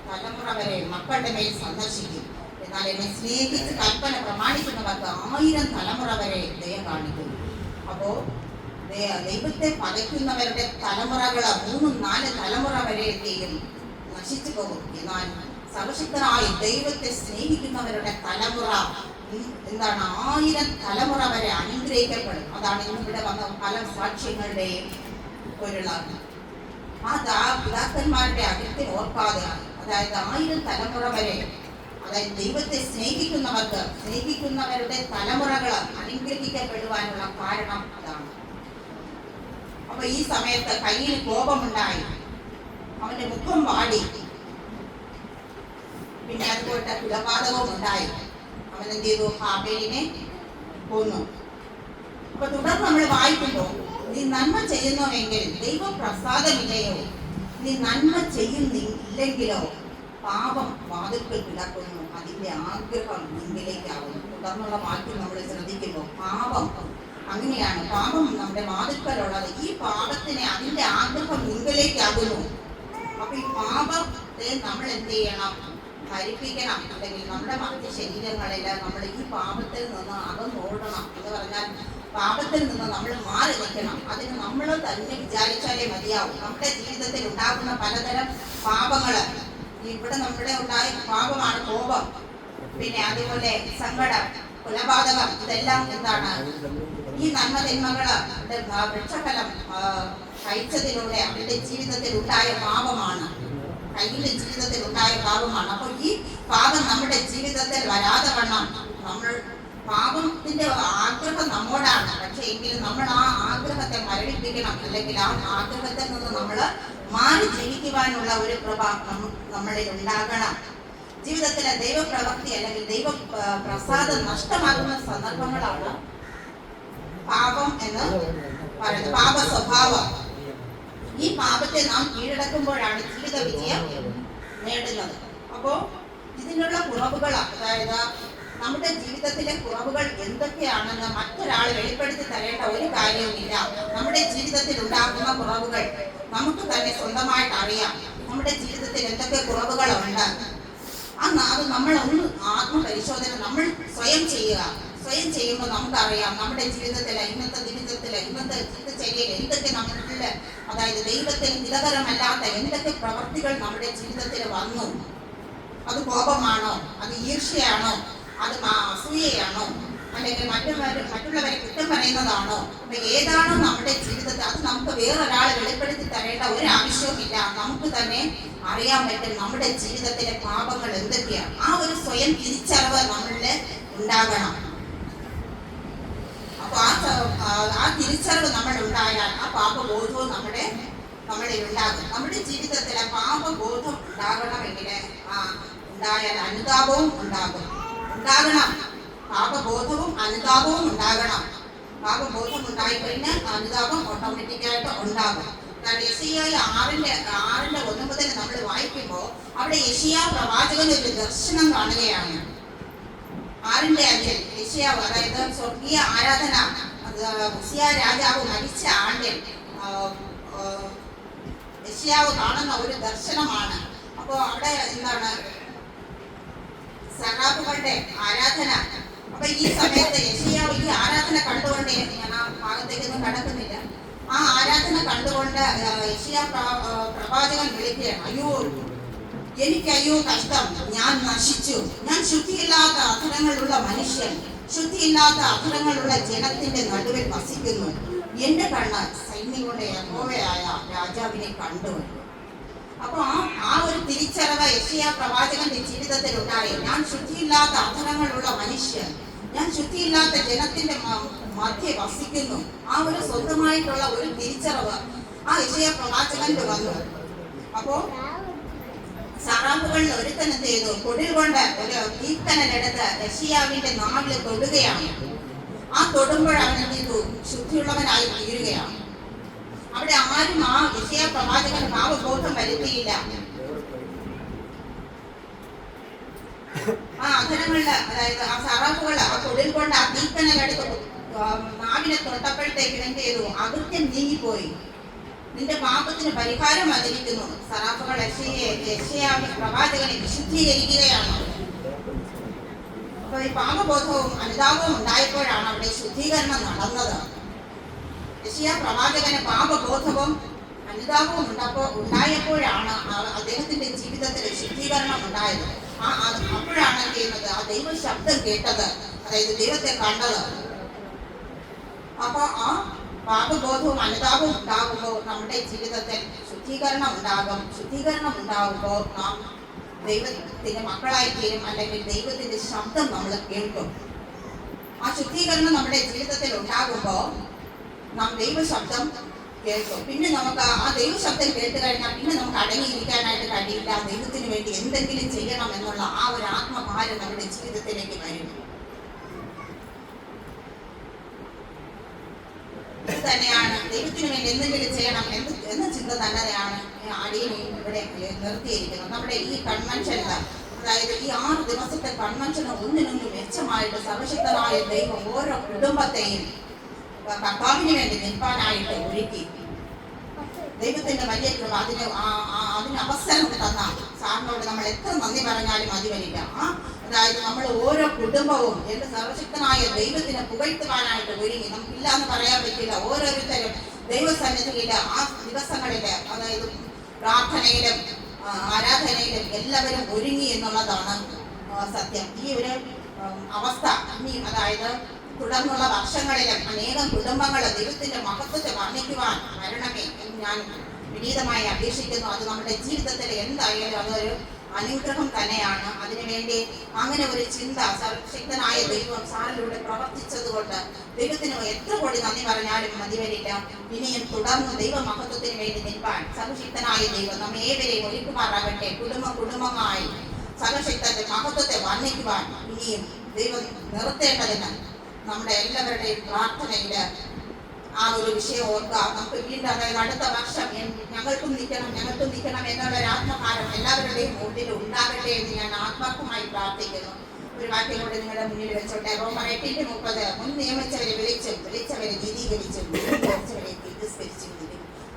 തലമുറ വരെ മക്കളുടെ മേൽ സന്ദർശിക്കും. എന്നാൽ എന്നെ സ്നേഹിച്ച് കൽപ്പന പ്രമാണിക്കുന്നവർക്ക് 1000 തലമുറ വരെ ദയ കാണിക്കുന്നു. അപ്പോ ദൈവത്തെ പകയ്ക്കുന്നവരുടെ തലമുറകൾ 3-4 തലമുറ വരെ നശിച്ചു പോകും. എന്നാൽ സർവശക്തനായ ദൈവത്തെ സ്നേഹിക്കുന്നവരുടെ തലമുറ എന്താണ്, 1000 തലമുറ വരെ അനുഗ്രഹിക്കപ്പെടും. അതാണ് ഇന്നിവിടെ വന്ന പല സാക്ഷ്യങ്ങളുടെയും പൊരുളാണ്. ആ പിതാക്കന്മാരുടെ അകൃത്യം ഓർക്കാതെ, അതായത് 1000 തലമുറ വരെ, അതായത് ദൈവത്തെ സ്നേഹിക്കുന്നവരുടെ തലമുറകൾ അനുഗ്രഹിക്കപ്പെടുവാനുള്ള കാരണം അതാണ്. അപ്പൊ ഈ സമയത്ത് കയ്യിൽ കോപമുണ്ടായി. അവന്റെ മുഖം വാടി. പിന്നെ അതുപോലെ കുലപാതകവും ഉണ്ടായി. അവൻ എന്ത് ചെയ്തു? ഹാബേലിനെ കൊന്നു. അപ്പൊ തുടർന്ന് നമ്മൾ വായിക്കുമ്പോൾ, നീ നന്മ ചെയ്യുന്നുവെങ്കിൽ ദൈവപ്രസാദമില്ലയോ? നീ നന്മ ചെയ്യുന്നില്ലെങ്കിലോ പാപം വാതിൽക്കൽ കിടക്കുന്നു, അതിന്റെ ആഗ്രഹം നിങ്ങളിലേക്കാവുന്നു. തുടർന്നുള്ള വാക്യം നമ്മൾ ശ്രദ്ധിക്കുമ്പോൾ പാപം അങ്ങനെയാണ്. പാപം നമ്മുടെ വാതിൽക്കലുള്ളത്. ഈ പാപത്തിനെ അതിന്റെ ആഗ്രഹം നിങ്ങളിലേക്കാകുന്നു. അപ്പൊ ഈ പാപത്തെ നമ്മൾ എന്ത് ചെയ്യണം? ഭരിപ്പിക്കണം. അല്ലെങ്കിൽ നമ്മുടെ മറ്റ് ശരീരങ്ങളെല്ലാം നമ്മൾ ഈ പാപത്തിൽ നിന്ന് അകന്നോടണം. എന്ന് പറഞ്ഞാൽ പാപത്തിൽ നിന്ന് നമ്മൾ മാറി നിൽക്കണം. അതിന് നമ്മൾ തന്നെ വിചാരിച്ചാലേ മതിയാവും. നമ്മുടെ ജീവിതത്തിൽ ഉണ്ടാകുന്ന പലതരം പാപങ്ങള്, ഇവിടെ നമ്മുടെ ഉണ്ടായ പാപമാണ് കോപം, പിന്നെ അതുപോലെ സങ്കടം, കൊലപാതകം. ഇതെല്ലാം എന്താണ്? ഈ നന്മതിന്മകള് വൃക്ഷഫലം കഴിച്ചതിലൂടെ അവരുടെ ജീവിതത്തിൽ ഉണ്ടായ പാപമാണ്. കയ്യിന്റെ ജീവിതത്തിൽ ഉണ്ടായ പാപമാണ്. അപ്പോൾ ഈ പാപം നമ്മുടെ ജീവിതത്തിൽ വരാതെ വണ്ണം നമ്മൾ, പാപത്തിന്റെ ആഗ്രഹം നമ്മോടാണ്. പക്ഷെ എങ്കിലും നമ്മൾ ആ ആഗ്രഹത്തെ മരണിപ്പിക്കണം. അല്ലെങ്കിൽ ആ ആഗ്രഹത്തിൽ നിന്ന് നമ്മൾ മാറി ജീവിക്കുവാനുള്ള ഒരു കൃപ നമ്മളിൽ ഉണ്ടാകണം. ജീവിതത്തിലെ ദൈവപ്രവൃത്തി അല്ലെങ്കിൽ ദൈവ പ്രസാദം നഷ്ടമാകുന്ന സന്ദർഭങ്ങളാണ് പാപം എന്ന് പറയുന്നത്. പാപ സ്വഭാവം. ഈ പാപത്തെ നാം കീഴടക്കുമ്പോഴാണ് ജീവിത വിജയം നേടുന്നത്. അപ്പോ ഇതിനുള്ള കുറവുകൾ, അതായത് നമ്മുടെ ജീവിതത്തിലെ കുറവുകൾ എന്തൊക്കെയാണെന്ന് മറ്റൊരാൾ വെളിപ്പെടുത്തി തരേണ്ട ഒരു കാര്യവുമില്ല. നമ്മുടെ ജീവിതത്തിൽ ഉണ്ടാകുന്ന കുറവുകൾ നമുക്ക് തന്നെ സ്വന്തമായിട്ട് അറിയാം. നമ്മുടെ ജീവിതത്തിൽ എന്തൊക്കെ കുറവുകളുണ്ട് അത് നമ്മളൊന്ന് ആത്മപരിശോധന നമ്മൾ സ്വയം ചെയ്യുക. സ്വയം ചെയ്യുമ്പോൾ നമുക്കറിയാം നമ്മുടെ ജീവിതത്തിലെ ഇന്നത്തെ ജീവിതചര്യയിൽ എന്തൊക്കെ നമ്മളിൽ, അതായത് ദൈവത്തിന് ഹിതകരമല്ലാത്ത എന്തൊക്കെ പ്രവൃത്തികൾ നമ്മുടെ ജീവിതത്തിൽ വന്നു. അത് കോപമാണോ? അത് ഈർഷ്യയാണോ? അത് അസൂയയാണോ? അല്ലെങ്കിൽ മറ്റുള്ളവരെ കുറ്റം പറയുന്നതാണോ? അപ്പൊ ഏതാണോ നമ്മുടെ ജീവിതത്തിൽ, അത് നമുക്ക് വേറൊരാൾ വെളിപ്പെടുത്തി തരേണ്ട ഒരു ആവശ്യവുമില്ല. നമുക്ക് തന്നെ അറിയാൻ പറ്റും നമ്മുടെ ജീവിതത്തിലെ പാപങ്ങൾ എന്തൊക്കെയാണ്. ആ ഒരു സ്വയം തിരിച്ചറിവ് നമ്മളിൽ ഉണ്ടാകണം. അപ്പൊ ആ തിരിച്ചറിവ് നമ്മൾ ഉണ്ടായാൽ ആ പാപബോധവും നമ്മളിൽ ഉണ്ടാകും. നമ്മുടെ ജീവിതത്തിലെ പാപബോധം ഉണ്ടാകണമെങ്കിൽ ഉണ്ടായാൽ അനുതാപവും ഉണ്ടാകണം. പാപബോധവും അനുതാപവും ഉണ്ടാകണം. പാപബോധം ഉണ്ടായിക്കഴിഞ്ഞാൽ അനുതാപം ഓട്ടോമാറ്റിക്കായിട്ട് ഉണ്ടാകും. കാരണം യെശയ്യായ 6:1 നമ്മൾ വായിക്കുമ്പോൾ അവിടെ യെശയ്യാ പ്രവാചകന് ഒരു ദർശനം കാണുകയാണ്. 6:5 യെശയ്യാവ്, അതായത് സ്വർഗീയ ആരാധന, ഉസിയ രാജാവ് മരിച്ച ആണ്ടിൽ യെശയ്യാവ് കാണുന്ന ഒരു ദർശനമാണ്. അപ്പോൾ അവിടെ എന്താണ്? സറാഫുകളുടെ ആരാധന. അപ്പൊ ഈ സമയത്ത് യെശയ്യാവ് ഈ ആരാധന കണ്ടുകൊണ്ട്, ഞാൻ ആ ഭാഗത്തേക്കൊന്നും കടക്കുന്നില്ല, ആ ആരാധന കണ്ടുകൊണ്ട് യെശയ്യാ പ്രവാചകൻ വിളിക്കുകയാണ്, അയ്യോ കഷ്ടം, ഞാൻ നശിച്ചു, ഞാൻ ശുദ്ധിയില്ലാത്ത അധരങ്ങളുള്ള മനുഷ്യൻ, ശുദ്ധിയില്ലാത്ത അധരങ്ങളുള്ള ജനത്തിന്റെ നടുവിൽ വസിക്കുന്നു. എന്റെ കണ്ണ് സൈന്യങ്ങളുടെ യഹോവയായ രാജാവിനെ കണ്ടുവന്നു. അപ്പൊ ആ ഒരു തിരിച്ചറിവ് യെശയ്യാ പ്രവാചകന്റെ ജീവിതത്തിൽ ഉണ്ടായി. ഞാൻ ശുദ്ധിയില്ലാത്ത അധരങ്ങളുള്ള മനുഷ്യൻ, ഞാൻ ശുദ്ധിയില്ലാത്ത ജനത്തിന്റെ മധ്യേ വസിക്കുന്നു. ആ ഒരു സ്വന്തമായിട്ടുള്ള ഒരു തിരിച്ചറിവ് ആ യെശയ്യാ പ്രവാചകന്റെ വന്നു. അപ്പോ സറാഫുകളിൽ ഒരുത്തൻ എന്ത് ചെയ്തു? കൊടിൽ കൊണ്ട് ഒരു തീക്കനലെടുത്ത് യെശയ്യാവിന്റെ നാവിൽ തൊടുകയാണ്. ആ തൊടുമ്പോൾ അവൻ എന്ത് ചെയ്തു? ശുദ്ധിയുള്ളവനായി തീരുകയാണ്. അവിടെ ആരും ആ യെശയ്യാ പ്രവാചകന് പാപബോധം വരുത്തിയില്ല. ആ അധരങ്ങളില്, അതായത് ആ സറാഫുകള് ആ തൊഴിൽ കൊണ്ട് ആ തീക്കനലെടുത്ത് നാവിനെ തൊട്ടപ്പോഴത്തേക്ക് എന്ത് ചെയ്തു? അകൃത്യം നീങ്ങിപ്പോയി. നിന്റെ പാപത്തിന് പരിഹാരം വന്നിരിക്കുന്നു. സറാഫുകൾ യെശയ്യാ പ്രവാചകനെ വിശുദ്ധീകരിക്കുകയാണ്. അപ്പൊ ഈ പാപബോധവും അനുതാപവും ഉണ്ടായപ്പോഴാണ് അവിടെ ശുദ്ധീകരണം നടന്നത്. യെശയ്യാ പ്രവാചകന് പാപബോധവും അനുതാപവും ഉണ്ടായപ്പോഴാണ് അദ്ദേഹത്തിന്റെ ജീവിതത്തിൽ ശുദ്ധീകരണം ഉണ്ടായത്. അപ്പോഴാണ് എന്ത് ചെയ്യുന്നത്? ആ ദൈവ ശബ്ദം കേട്ടത്, അതായത് ദൈവത്തെ കണ്ടത്. അപ്പൊ ആ പാപബോധവും അനുതാപവും ഉണ്ടാകുമ്പോൾ നമ്മുടെ ജീവിതത്തിൽ ശുദ്ധീകരണം ഉണ്ടാകും. ശുദ്ധീകരണം ഉണ്ടാകുമ്പോൾ നാം ദൈവത്തിന്റെ മക്കളായി തീരും, അല്ലെങ്കിൽ ദൈവത്തിന്റെ ശബ്ദം നമ്മൾ കേൾക്കും. ആ ശുദ്ധീകരണം നമ്മുടെ ജീവിതത്തിൽ ഉണ്ടാകുമ്പോൾ നാം ദൈവശബ്ദം കേൾക്കും. പിന്നെ നമുക്ക് ആ ദൈവശബ്ദം കേട്ട് കഴിഞ്ഞാൽ പിന്നെ നമുക്ക് അടങ്ങിയിരിക്കാനായിട്ട് കഴിയില്ല. ദൈവത്തിന് വേണ്ടി എന്തെങ്കിലും ചെയ്യണം എന്നുള്ള ആ ഒരു ആത്മഭാരം നമ്മുടെ ജീവിതത്തിലേക്ക് വരും. ഇത് തന്നെയാണ് ദൈവത്തിന് വേണ്ടി എന്തെങ്കിലും ചെയ്യണം എന്ന ചിന്ത തന്നെയാണ് അടിയനെയും ഇവിടെ നിർത്തിയിരിക്കുന്നത്. നമ്മുടെ ഈ കൺവെൻഷനിൽ, അതായത് ഈ 6 ദിവസത്തെ കൺവെൻഷന് ഒന്നിനൊന്ന് മെച്ചമായിട്ട് സർവശക്തനായ ദൈവം ഓരോ കുടുംബത്തെയും കർത്താവിന് വേണ്ടി നിൽപ്പാനായിട്ട് ഒരുക്കി. ദൈവത്തിന്റെ വലിയ കൃപ അതിന് അവസരം തന്ന സാറിനോട് നമ്മൾ എത്ര നന്ദി പറഞ്ഞാലും മതി വരില്ല. അതായത് നമ്മൾ ഓരോ കുടുംബവും എന്റെ സർവശക്തനായ ദൈവത്തിനെ പുകഴ്ത്തുവാനായിട്ട് ഒരുങ്ങി. നമുക്കില്ല എന്ന് പറയാൻ പറ്റില്ല. ഓരോരുത്തരും ദൈവസന്നിധിയില് ആ ദിവസങ്ങളില്, അതായത് പ്രാർത്ഥനയിലും ആരാധനയിലും എല്ലാവരും ഒരുങ്ങി എന്നുള്ളതാണ് സത്യം. ഈ ഒരു അവസ്ഥ ഇനിയും, അതായത് തുടർന്നുള്ള വർഷങ്ങളിലും അനേകം കുടുംബങ്ങൾ ദൈവത്തിന്റെ മഹത്വത്തെ വർണ്ണിക്കുവാൻ വരണമേ എന്ന് ഞാൻ വിനീതമായി അപേക്ഷിക്കുന്നു. അത് നമ്മുടെ ജീവിതത്തിൽ എന്തായാലും അതൊരു അനുഗ്രഹം തന്നെയാണ്. അതിനുവേണ്ടി അങ്ങനെ ഒരു ചിന്ത സർവശക്തനായ ദൈവം സാറിലൂടെ പ്രവർത്തിച്ചത് കൊണ്ട് ദൈവത്തിന് എത്ര കോടി നന്ദി പറഞ്ഞാലും മതി വരില്ല. ഇനിയും തുടർന്ന് ദൈവമഹത്വത്തിന് വേണ്ടി നിൽപ്പാൻ സർവശക്തനായ ദൈവം നമ്മെ ഏവരെയും ഒരുക്കുമാറാകട്ടെ. കുടുംബമായി സർവശക്തന്റെ മഹത്വത്തെ വർണ്ണിക്കുവാൻ ഇനിയും ദൈവം നിർത്തേണ്ടതിന് നമ്മുടെ എല്ലാവരുടെയും പ്രാർത്ഥനയില് ആ ഒരു വിഷയം ഓർക്കുക. നമുക്ക് വീണ്ടും, അതായത് അടുത്ത വർഷം ഞങ്ങൾക്കും നിൽക്കണം എന്നുള്ള ഒരു ആത്മഭാരം എല്ലാവരുടെയും ഉള്ളിൽ ഉണ്ടാകട്ടെ എന്ന് ഞാൻ ആത്മാർത്ഥമായി പ്രാർത്ഥിക്കുന്നു. ഒരു വാക്യങ്ങളോട് നിങ്ങളുടെ മുന്നിൽ വെച്ചോട്ടെ. റോമർ 8:30 മുൻ നിയമിച്ചവരെ വിളിച്ചവരെ നീതീകരിച്ചും വിളിച്ചവരെ തിരസ്കരിച്ചും.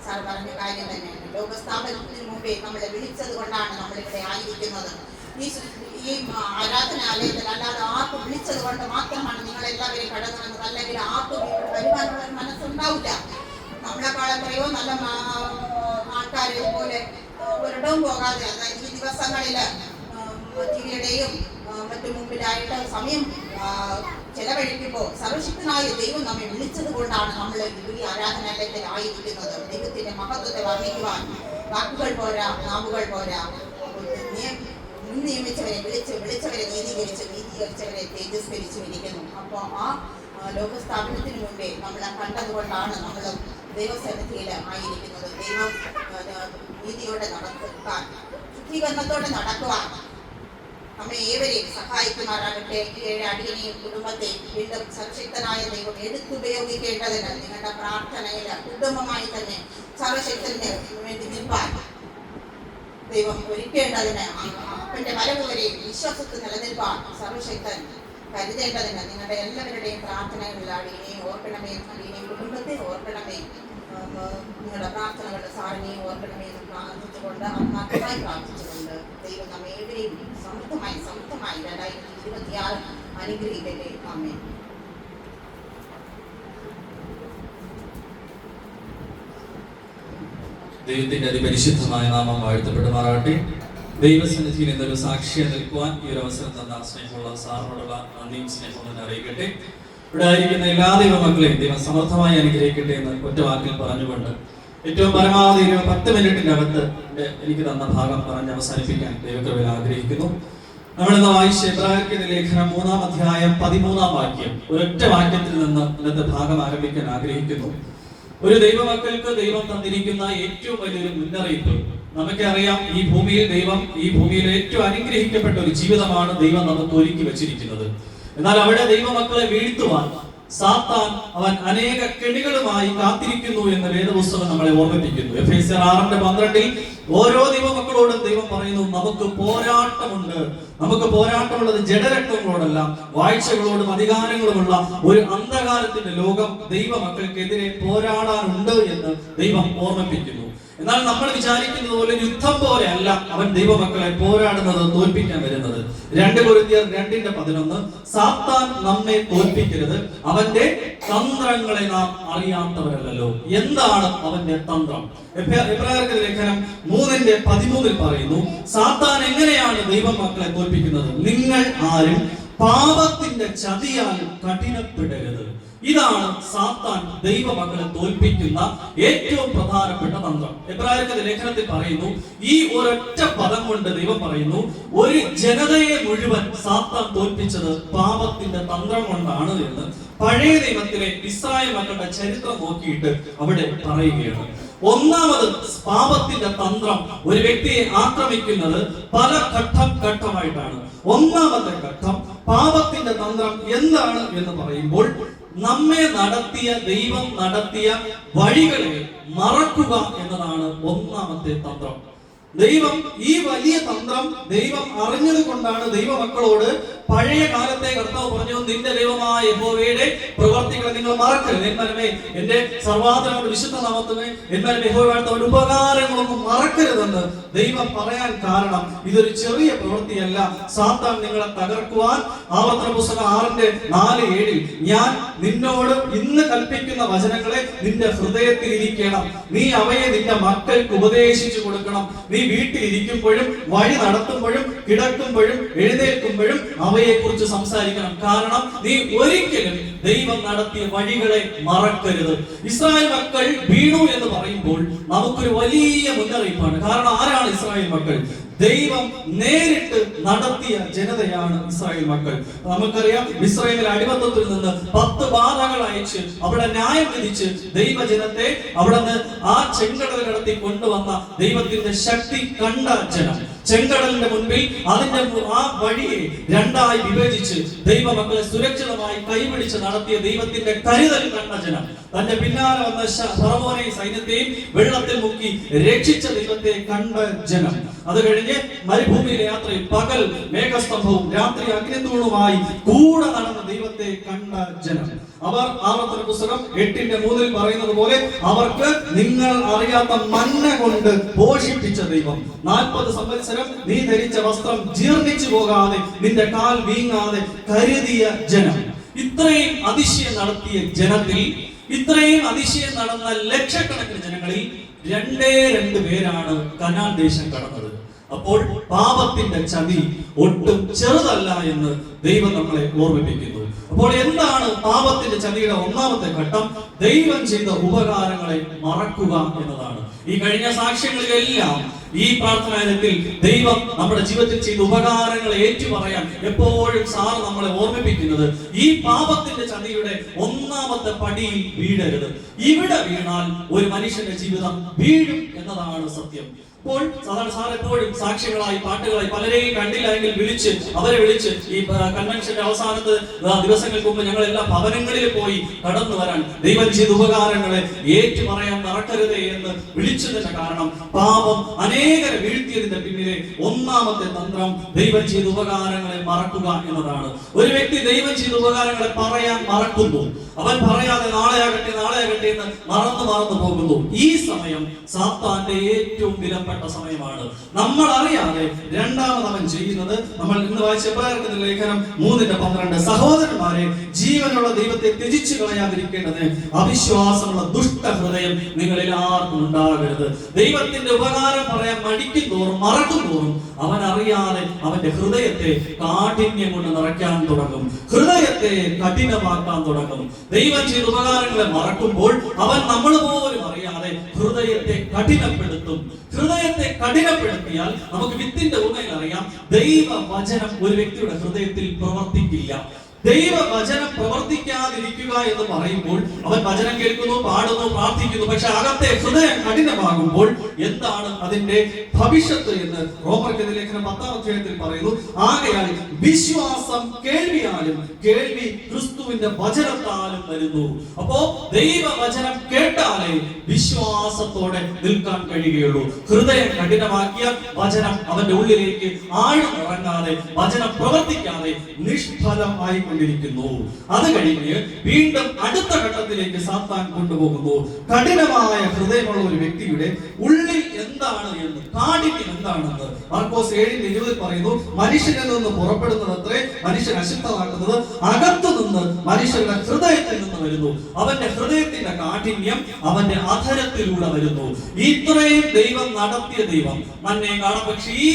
സാർ പറഞ്ഞ കാര്യം തന്നെയാണ്. ലോകസ്ഥാപനത്തിന് മുമ്പേ നമ്മളെ വിളിച്ചത് കൊണ്ടാണ് നമ്മളിവിടെ ആയിരിക്കുന്നത്. ഈ ആരാധനാലയത്തിൽ അല്ലാതെ ആർക്കും വിളിച്ചത് കൊണ്ട് മാത്രമാണ് നിങ്ങൾ എല്ലാവരും കടന്നു വന്നത്. അല്ലെങ്കിൽ ആർക്കും വരുവാനുള്ള ഒരു മനസ്സുണ്ടാവില്ല. നമ്മളെക്കാൾ എത്രയോ നല്ല ആൾക്കാർ ഇതുപോലെ ഒരിടവും പോകാതെ, അതായത് ഈ ദിവസങ്ങളില് ടിവിയുടെയും മറ്റു മുമ്പിലായിട്ട് സമയം ചെലവഴിക്കുമ്പോൾ സർവശക്തനായ ദൈവം നമ്മെ വിളിച്ചത് കൊണ്ടാണ് നമ്മൾ ഈ ആരാധനാലയത്തിൽ ആയിരിക്കുന്നത്. ദൈവത്തിന്റെ മഹത്വത്തെ വർണ്ണിക്കുവാൻ വാക്കുകൾ പോരാ, നാവുകൾ പോരാ. നിയമിച്ചവരെ വിളിച്ചവരെ നീതീകരിച്ചവരെ തേജസ്കരിച്ചു ഇരിക്കുന്നു. അപ്പോൾ ആ ലോകസ്ഥാപനത്തിന് മുമ്പേ നമ്മളെ കണ്ടതുകൊണ്ടാണ് നമ്മൾ ദൈവസന്നിധിയിൽ ആയിരിക്കുന്നത്. ദൈവം നീതിയോടെ നടക്കാൻ, ശുദ്ധീകരണത്തോടെ നടക്കുവാൻ നമ്മെ ഏവരെയും സഹായിക്കുമാറാകട്ടെ. ഈ 7 അടിയനെയും കുടുംബത്തെയും വീണ്ടും സർവശക്തനായ ദൈവം എടുത്തുപയോഗിക്കേണ്ടതിന് നിങ്ങളുടെ പ്രാർത്ഥനയിൽ കുടുംബമായി തന്നെ സർവശക്തന് വേണ്ടി നിൽപ്പാൻ ദൈവം ഒരുക്കേണ്ടതിന്, അപ്പന്റെ വരവ് വരെയും വിശ്വാസത്തിൽ നിലനിൽപ്പാൻ സർവശക്തൻ കരുതേണ്ടതിന് നിങ്ങളുടെ എല്ലാവരുടെയും പ്രാർത്ഥനകളിൽ അടിയനെയും ഓർക്കണമേ, അടിയനെയും കുടുംബത്തെ ഓർക്കണമേ, നിങ്ങളുടെ പ്രാർത്ഥനകളുടെ സാറിനെയും ഓർക്കണമേ എന്ന് പ്രാർത്ഥിച്ചുകൊണ്ട്, ആത്മാർത്ഥമായി പ്രാർത്ഥിച്ചുകൊണ്ട് ദൈവം നമ്മെ ഏവരെയും സമൃദ്ധമായി 2026 അനുഗ്രഹിക്കട്ടെ. ആമേൻ. ദൈവത്തിന്റെ അതിപരിശുദ്ധമായ നാമം വാഴ്ത്തപ്പെടുമാറാകട്ടെ. ദൈവസന്നിധിയിൽ എന്നൊരു സാക്ഷിയെ നിൽക്കുവാൻ ഈ ഒരു അവസരം തന്ന സ്നേഹമുള്ള സാറിനോടുള്ള നന്ദിയും സ്നേഹവും തന്നെ അറിയിക്കട്ടെ. ഇവിടെ ആയിരിക്കുന്ന എല്ലാ ദൈവമക്കളെയും ദൈവം സമർത്ഥമായി അനുഗ്രഹിക്കട്ടെ എന്ന് ഒറ്റ വാക്കിൽ പറഞ്ഞുകൊണ്ട് ഏറ്റവും പരമാവധി 10 മിനിറ്റിനകത്ത് എനിക്ക് തന്ന ഭാഗം പറഞ്ഞ് അവസാനിപ്പിക്കാൻ ദൈവകൃപയിൽ ആഗ്രഹിക്കുന്നു. നമ്മളിന്ന് വായിച്ച എബ്രായർക്കെഴുതിയ ലേഖനം 3-ാം അധ്യായം 13-ാം വാക്യം ഒരൊറ്റ വാക്യത്തിൽ നിന്ന് ഇന്നത്തെ ഭാഗം ആരംഭിക്കാൻ ആഗ്രഹിക്കുന്നു. ഒരു ദൈവമക്കൾക്ക് ദൈവം തന്നിരിക്കുന്ന ഏറ്റവും വലിയൊരു മുന്നറിയിപ്പ് നമുക്കറിയാം. ഈ ഭൂമിയിൽ ഏറ്റവും അനുഗ്രഹിക്കപ്പെട്ട ഒരു ജീവിതമാണ് ദൈവം നമുക്ക് ഒരുക്കി വെച്ചിരിക്കുന്നത്. എന്നാൽ അവിടെ ദൈവമക്കളെ വീഴ്ത്തുവാൻ സാത്താൻ അവൻ അനേക കെണികളുമായി കാത്തിരിക്കുന്നു എന്ന് വേദപുസ്തകം നമ്മളെ ഓർമ്മിപ്പിക്കുന്നു. എഫേസ്യർ 6:12 ഓരോ ദൈവമക്കളോടും ദൈവം പറയുന്നു, നമുക്ക് പോരാട്ടമുണ്ട്. നമുക്ക് പോരാട്ടമുള്ളത് ജഡരക്തങ്ങളോടല്ല, വാഴ്ചകളോടും അധികാരങ്ങളുമുള്ള ഒരു അന്ധകാരത്തിന്റെ ലോകം ദൈവമക്കൾക്കെതിരെ പോരാടാനുണ്ട് എന്ന് ദൈവം ഓർമ്മിപ്പിക്കുന്നു. എന്നാൽ നമ്മൾ വിചാരിക്കുന്നത് പോലെ യുദ്ധം പോലെ അല്ല അവൻ ദൈവമക്കളെ പോരാടുന്നത്, തോൽപ്പിക്കാൻ വരുന്നത്. 2 കൊരിന്ത്യർ 2:11 സാത്താൻ നമ്മെ തോൽപ്പിക്കരുത്, അവന്റെ തന്ത്രങ്ങളെ നാം അറിയാത്തവരല്ലോ. എന്താണ് അവന്റെ തന്ത്രം? എബ്രായർക്കെഴുതിയ ലേഖനം 3:13 പറയുന്നു, സാത്താൻ എങ്ങനെയാണ് ദൈവമക്കളെ തോൽപ്പിക്കുന്നത്? നിങ്ങൾ ആരും പാപത്തിന്റെ ചതിയാൽ കഠിനപ്പെടരുത്. ഇതാണ് സാത്താൻ ദൈവമക്കളെ തോൽപ്പിക്കുന്ന ഏറ്റവും പ്രധാനപ്പെട്ട തന്ത്രം. എബ്രായരുടെ ലേഖനത്തിൽ പറയുന്നു, ഈ ഒരൊറ്റ പദം കൊണ്ട് ദൈവം പറയുന്നു, ഒരു ജനതയെ മുഴുവൻ സാത്താൻ തോൽപ്പിച്ചത് പാപത്തിന്റെ തന്ത്രം കൊണ്ടാണ് എന്ന് പഴയ നിയമത്തിലെ ഇസ്രായേൽ മക്കളുടെ ചരിത്രം നോക്കിയിട്ട് അവിടെ പറയുകയാണ്. ഒന്നാമത് പാപത്തിന്റെ തന്ത്രം ഒരു വ്യക്തിയെ ആക്രമിക്കുന്നത് പല ഘട്ടമായിട്ടാണ്. ഒന്നാമത്തെ ഘട്ടം പാപത്തിന്റെ തന്ത്രം എന്താണ് എന്ന് പറയുമ്പോൾ, നമ്മെ നടത്തിയ ദൈവം നടത്തിയ വഴികളെ മറക്കുക എന്നതാണ് ഒന്നാമത്തെ തന്ത്രം. ദൈവം ഈ വലിയ തന്ത്രം ദൈവം അറിഞ്ഞത് കൊണ്ടാണ് ദൈവമക്കളോട് പഴയ കാലത്തെ കർത്താവ് പറഞ്ഞു, നിന്റെ ദൈവമായ യഹോവയുടെ പ്രവർത്തികളെ നിങ്ങൾ മറക്കരുത്. എന്മനമേ, എന്റെ സർവാധനങ്ങളുടെ വിശുദ്ധ നാമത്തിനെ എന്മനം യഹോവയുടെ ഉപകാരങ്ങളൊന്നും മറക്കരുതെന്ന് ദൈവം പറയാൻ കാരണം ഇതൊരു ചെറിയ പ്രവൃത്തിയല്ല. സാത്താൻ നിങ്ങളെ തകർക്കുവാൻ ആവർത്തന പുസ്തകം 6:4-7 ഞാൻ നിന്നോട് ഇന്ന് കൽപ്പിക്കുന്ന വചനങ്ങളെ നിന്റെ ഹൃദയത്തിൽ ഇരിക്കണം, നീ അവയെ നിന്റെ മക്കൾക്ക് ഉപദേശിച്ചു കൊടുക്കണം. നീ വീട്ടിലിരിക്കുമ്പോഴും വഴി നടത്തുമ്പോഴും കിടക്കുമ്പോഴും എഴുന്നേൽക്കുമ്പോഴും അവയെ കുറിച്ച് സംസാരിക്കണം. കാരണം നീ ഒരിക്കലും ദൈവം നടത്തിയ വഴികളെ മറക്കരുത്. ഇസ്രായേൽ മക്കൾ വീണു എന്ന് പറയുമ്പോൾ നമുക്കൊരു വലിയ മുന്നറിയിപ്പാണ്. കാരണം ആരാണ് ഇസ്രായേൽ മക്കൾ? ദൈവം നേരിട്ട് നടത്തിയ ജനതയാണ് ഇസ്രായേൽ മക്കൾ. നമുക്കറിയാം, ഇസ്രായേൽ അടിമത്തത്തിൽ നിന്ന് 10 ബാധകൾ അയച്ച് അവിടെ ന്യായം വിധിച്ച് ദൈവജനത്തെ അവിടെ നിന്ന് ആ ചെങ്കടൽ കടത്തി കൊണ്ടുവന്ന ദൈവത്തിന്റെ ശക്തി കണ്ട ജനം. ചെങ്കടലിന്റെ മുൻപിൽ അതിന്റെ ആ വഴിയെ രണ്ടായി വിഭജിച്ച് ദൈവമക്കളെ സുരക്ഷിതമായി കൈപിടിച്ച് നടത്തിയ ദൈവത്തിന്റെ കരുതൽ കണ്ട ജനം. തന്റെ പിന്നാലെ വന്ന ഫറവോനെയും സൈന്യത്തെയും വെള്ളത്തിൽ മുക്കി രക്ഷിച്ച ദൈവത്തെ കണ്ട ജനം. അത് കഴിഞ്ഞ് മരുഭൂമിയിലെ യാത്രയിൽ പകൽ മേഘസ്തംഭവും രാത്രി അഗ്നിത്തൂണുമായി കൂടെ നടന്ന ദൈവത്തെ കണ്ട ജനം. അവർ ആവർത്തന പുസ്തകം 8:3 പറയുന്നത് പോലെ അവർക്ക് നിങ്ങൾ അറിയാത്ത മന്ന കൊണ്ട് പോഷിപ്പിച്ച ദൈവം. 40 സംവത്സരം നീ ധരിച്ച വസ്ത്രം ജീർണിച്ചു പോകാതെ നിന്റെ കാൽ വീങ്ങാതെ കരുതിയ ജനം. ഇത്രയും അതിശയം നടത്തിയ ജനത്തിൽ, ഇത്രയും അതിശയം നടന്ന ലക്ഷക്കണക്കിന് ജനങ്ങളിൽ 2 പേരാണ് കനാൻ ദേശം കടന്നത്. അപ്പോൾ പാപത്തിന്റെ ചതി ഒട്ടും ചെറുതല്ല എന്ന് ദൈവം നമ്മളെ ഓർമ്മിപ്പിക്കുന്നു. അപ്പോൾ എന്താണ് പാപത്തിന്റെ ചതിയുടെ ഒന്നാമത്തെ ഘട്ടം? ദൈവം ചെയ്ത ഉപകാരങ്ങളെ മറക്കുക എന്നതാണ്. ഈ കഴിഞ്ഞ സാക്ഷ്യങ്ങളിലെല്ലാം ഈ പ്രാർത്ഥനായത്തിൽ ദൈവം നമ്മുടെ ജീവിതത്തിൽ ചെയ്ത ഉപകാരങ്ങളെ ഏറ്റുപറയാൻ എപ്പോഴും സാർ നമ്മളെ ഓർമ്മിപ്പിക്കുന്നത്, ഈ പാപത്തിന്റെ ചതിയുടെ ഒന്നാമത്തെ പടിയിൽ വീഴരുത്. ഇവിടെ വീണാൽ ഒരു മനുഷ്യന്റെ ജീവിതം വീഴും എന്നതാണ് സത്യം. ഇപ്പോൾ സാധാരണ സാർ എപ്പോഴും സാക്ഷ്യങ്ങളായി പാട്ടുകളായി പലരെയും കണ്ടില്ലെങ്കിൽ അവരെ വിളിച്ച് ഈ കൺവെൻഷന്റെ അവസാനത്തെ ദിവസങ്ങൾക്ക് മുമ്പ് ഞങ്ങൾ എല്ലാ ഭവനങ്ങളിൽ പോയി കടന്നു വരാൻ ദൈവം ചെയ്ത ഉപകാരങ്ങളെ ഏറ്റു പറയാൻ മറക്കരുതേ എന്ന് വിളിച്ചതിന്റെ കാരണം പാപം അനേകരെ വീഴ്ത്തിയതിന്റെ പിന്നിലെ ഒന്നാമത്തെ തന്ത്രം ദൈവം ചെയ്ത ഉപകാരങ്ങളെ മറക്കുക എന്നതാണ്. ഒരു വ്യക്തി ദൈവം ചെയ്ത ഉപകാരങ്ങളെ പറയാൻ മറക്കുന്നു, അവൻ പറയാതെ നാളെ ആകട്ടെ എന്ന് മറന്നു പോകുന്നു. ഈ സമയം സാത്താന്റെ ഏറ്റവും വിലപ്പെട്ട സമയമാണ്. നമ്മൾ അറിയാതെ രണ്ടാമത് അവൻ ചെയ്യുന്നത്, നമ്മൾ ഇന്ന് വായിച്ച എബ്രായരുടെ ലേഖനം 3:12, സഹോദരന്മാരെ, ജീവനുള്ള ദൈവത്തെ ത്യജിച്ചു കളയാതിരിക്കേണ്ടതിന് അവിശ്വാസമുള്ള ദുഷ്ടഹൃദയം നിങ്ങളിൽ ആർക്കും ഉണ്ടാകരുത്. ദൈവത്തിന്റെ ഉപകാരം പറയാൻ മടിക്കും തോറും മറക്കും തോറും അവൻ അറിയാതെ അവന്റെ ഹൃദയത്തെ കാഠിന്യം കൊണ്ട് നിറയ്ക്കാൻ തുടങ്ങും, ഹൃദയത്തെ കഠിനമാക്കാൻ തുടങ്ങും. ദൈവം ചെയ്ത ഉപകാരങ്ങളെ മറക്കുമ്പോൾ അവൻ നമ്മൾ പോലും അറിയാതെ ഹൃദയത്തെ കഠിനപ്പെടുത്തും. ഹൃദയത്തെ കഠിനപ്പെടുത്തിയാൽ നമുക്ക് വിത്തിന്റെ ഉണ്മയിൽ അറിയാം, ദൈവവചനം ഒരു വ്യക്തിയുടെ ഹൃദയത്തിൽ പ്രവർത്തിക്കില്ല. ദൈവവചനം പ്രവർത്തിക്കാതിരിക്കുക എന്ന് പറയുമ്പോൾ അവൻ വചനം കേൾക്കുന്നു, പാടുന്നു, പ്രാർത്ഥിക്കുന്നു, പക്ഷെ അകത്തെ ഹൃദയം കഠിനമാകുമ്പോൾ എന്താണ് അതിന്റെ ഭവിഷ്യത്ത് എന്ന് റോമർക്കെതിരെ ലേഖനം 10-ാം പറയുന്നു. ആകയാൽ വിശ്വാസം കേൾവിയാലും കേൾവി ക്രിസ്തുവിന്റെ വചനത്താലും വരുന്നു. അപ്പോ ദൈവവചനം കേട്ടാലേ വിശ്വാസത്തോടെ നിൽക്കാൻ കഴിയുകയുള്ളൂ. ഹൃദയം കഠിനമാക്കിയാൽ വചനം അവന്റെ ഉള്ളിലേക്ക് ആഴ്ന്നിറങ്ങാതെ വചനം പ്രവർത്തിക്കാതെ നിഷ്ഫലമായി കൊണ്ടിരിക്കുന്നു. അത് കഴിഞ്ഞ് വീണ്ടും അടുത്ത ഘട്ടത്തിലേക്ക് സാത്താൻ കൊണ്ടുപോകുന്നു. കഠിനമായ ഹൃദയമുള്ള ഒരു വ്യക്തിയുടെ ഉള്ളിൽ എന്താണ് എന്ന്, കാഠിന്യം എന്താണെന്ന് മാർക്കോസ് 7:20 പറയുന്നു. മനുഷ്യനിൽ നിന്ന് പുറപ്പെടുന്നതത്രേ മനുഷ്യൻ അശുദ്ധമാക്കുന്നത് അകത്തു നിന്ന് മനുഷ്യരുടെ ഹൃദയത്തിൽ നിന്ന് വരുന്നു. അവന്റെ ഹൃദയത്തിന്റെ കാഠിന്യം അവന്റെ അധരത്തിലൂടെ വരുന്നു. ഇത്രയും ദൈവം നടത്തിയ ദൈവം മന്നെ കാണാം, പക്ഷേ ഈ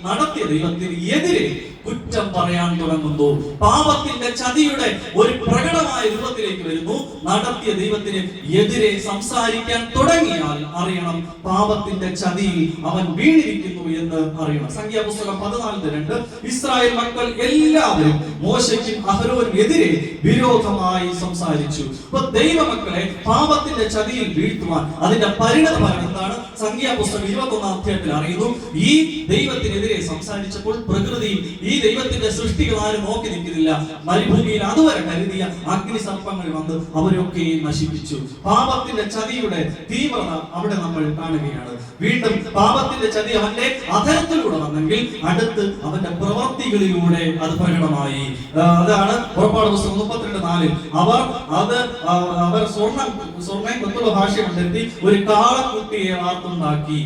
നടത്തിയ ദൈവത്തിന് എതിരെ കുറ്റം പറയാൻ തുടങ്ങുന്നു. പാപത്തിന്റെ ചതിയുടെ ഒരു പ്രകടമായ രൂപത്തിലേക്ക് വരുന്നു. നടത്തിയ ദൈവത്തിന് എതിരെ സംസാരിക്കാൻ തുടങ്ങിയാൽ അറിയണം പാപത്തിന്റെ ചതിയിൽ അവൻ വീണിരിക്കുന്നു എന്ന് അറിയണം. സംഖ്യാപുസ്തകം 14:2 ഇസ്രായേൽ മക്കൾ എല്ലാവരും മോശയ്ക്കും അഹരോനും എതിരെ വിരോധമായി സംസാരിച്ചു. അപ്പൊ ദൈവമക്കളെ പാപത്തിന്റെ ചതിയിൽ വീഴ്ത്തുവാൻ അതിന്റെ പരിണത ഫലം എന്താണ്? സംഖ്യാപുസ്തകം 21-ാം അധ്യായത്തിൽ അറിയുന്നു. ഈ ദൈവത്തിനെതിരെ സംസാരിച്ചപ്പോൾ പ്രകൃതിയിൽ ഈ ദൈവത്തിന്റെ സൃഷ്ടികൾ ആരും നോക്കി നിൽക്കുന്നില്ല. മരുഭൂമിയിൽ അതുവരെ കരുതിയ അഗ്നി സർപ്പങ്ങൾ വന്ന് അവരൊക്കെ നശിപ്പിച്ചു. പാപത്തിന്റെ ചതിയുടെ തീവ്രത അവിടെ നമ്മൾ കാണുകയാണ്. വീണ്ടും പാപത്തിന്റെ ചതി അവന്റെ അധരത്തിലൂടെ വന്നെങ്കിൽ അടുത്ത് അവന്റെ പ്രവർത്തികളിലൂടെ അത് പ്രകടമായി. അതാണ് പുറപ്പാട് പുസ്തകം 32:4 അവർ സ്വർണ്ണം കൊത്തുള്ള ഭാഷ കണ്ടെത്തി ഒരു കാളക്കുട്ടിയെ വാർത്തുണ്ടാക്കി.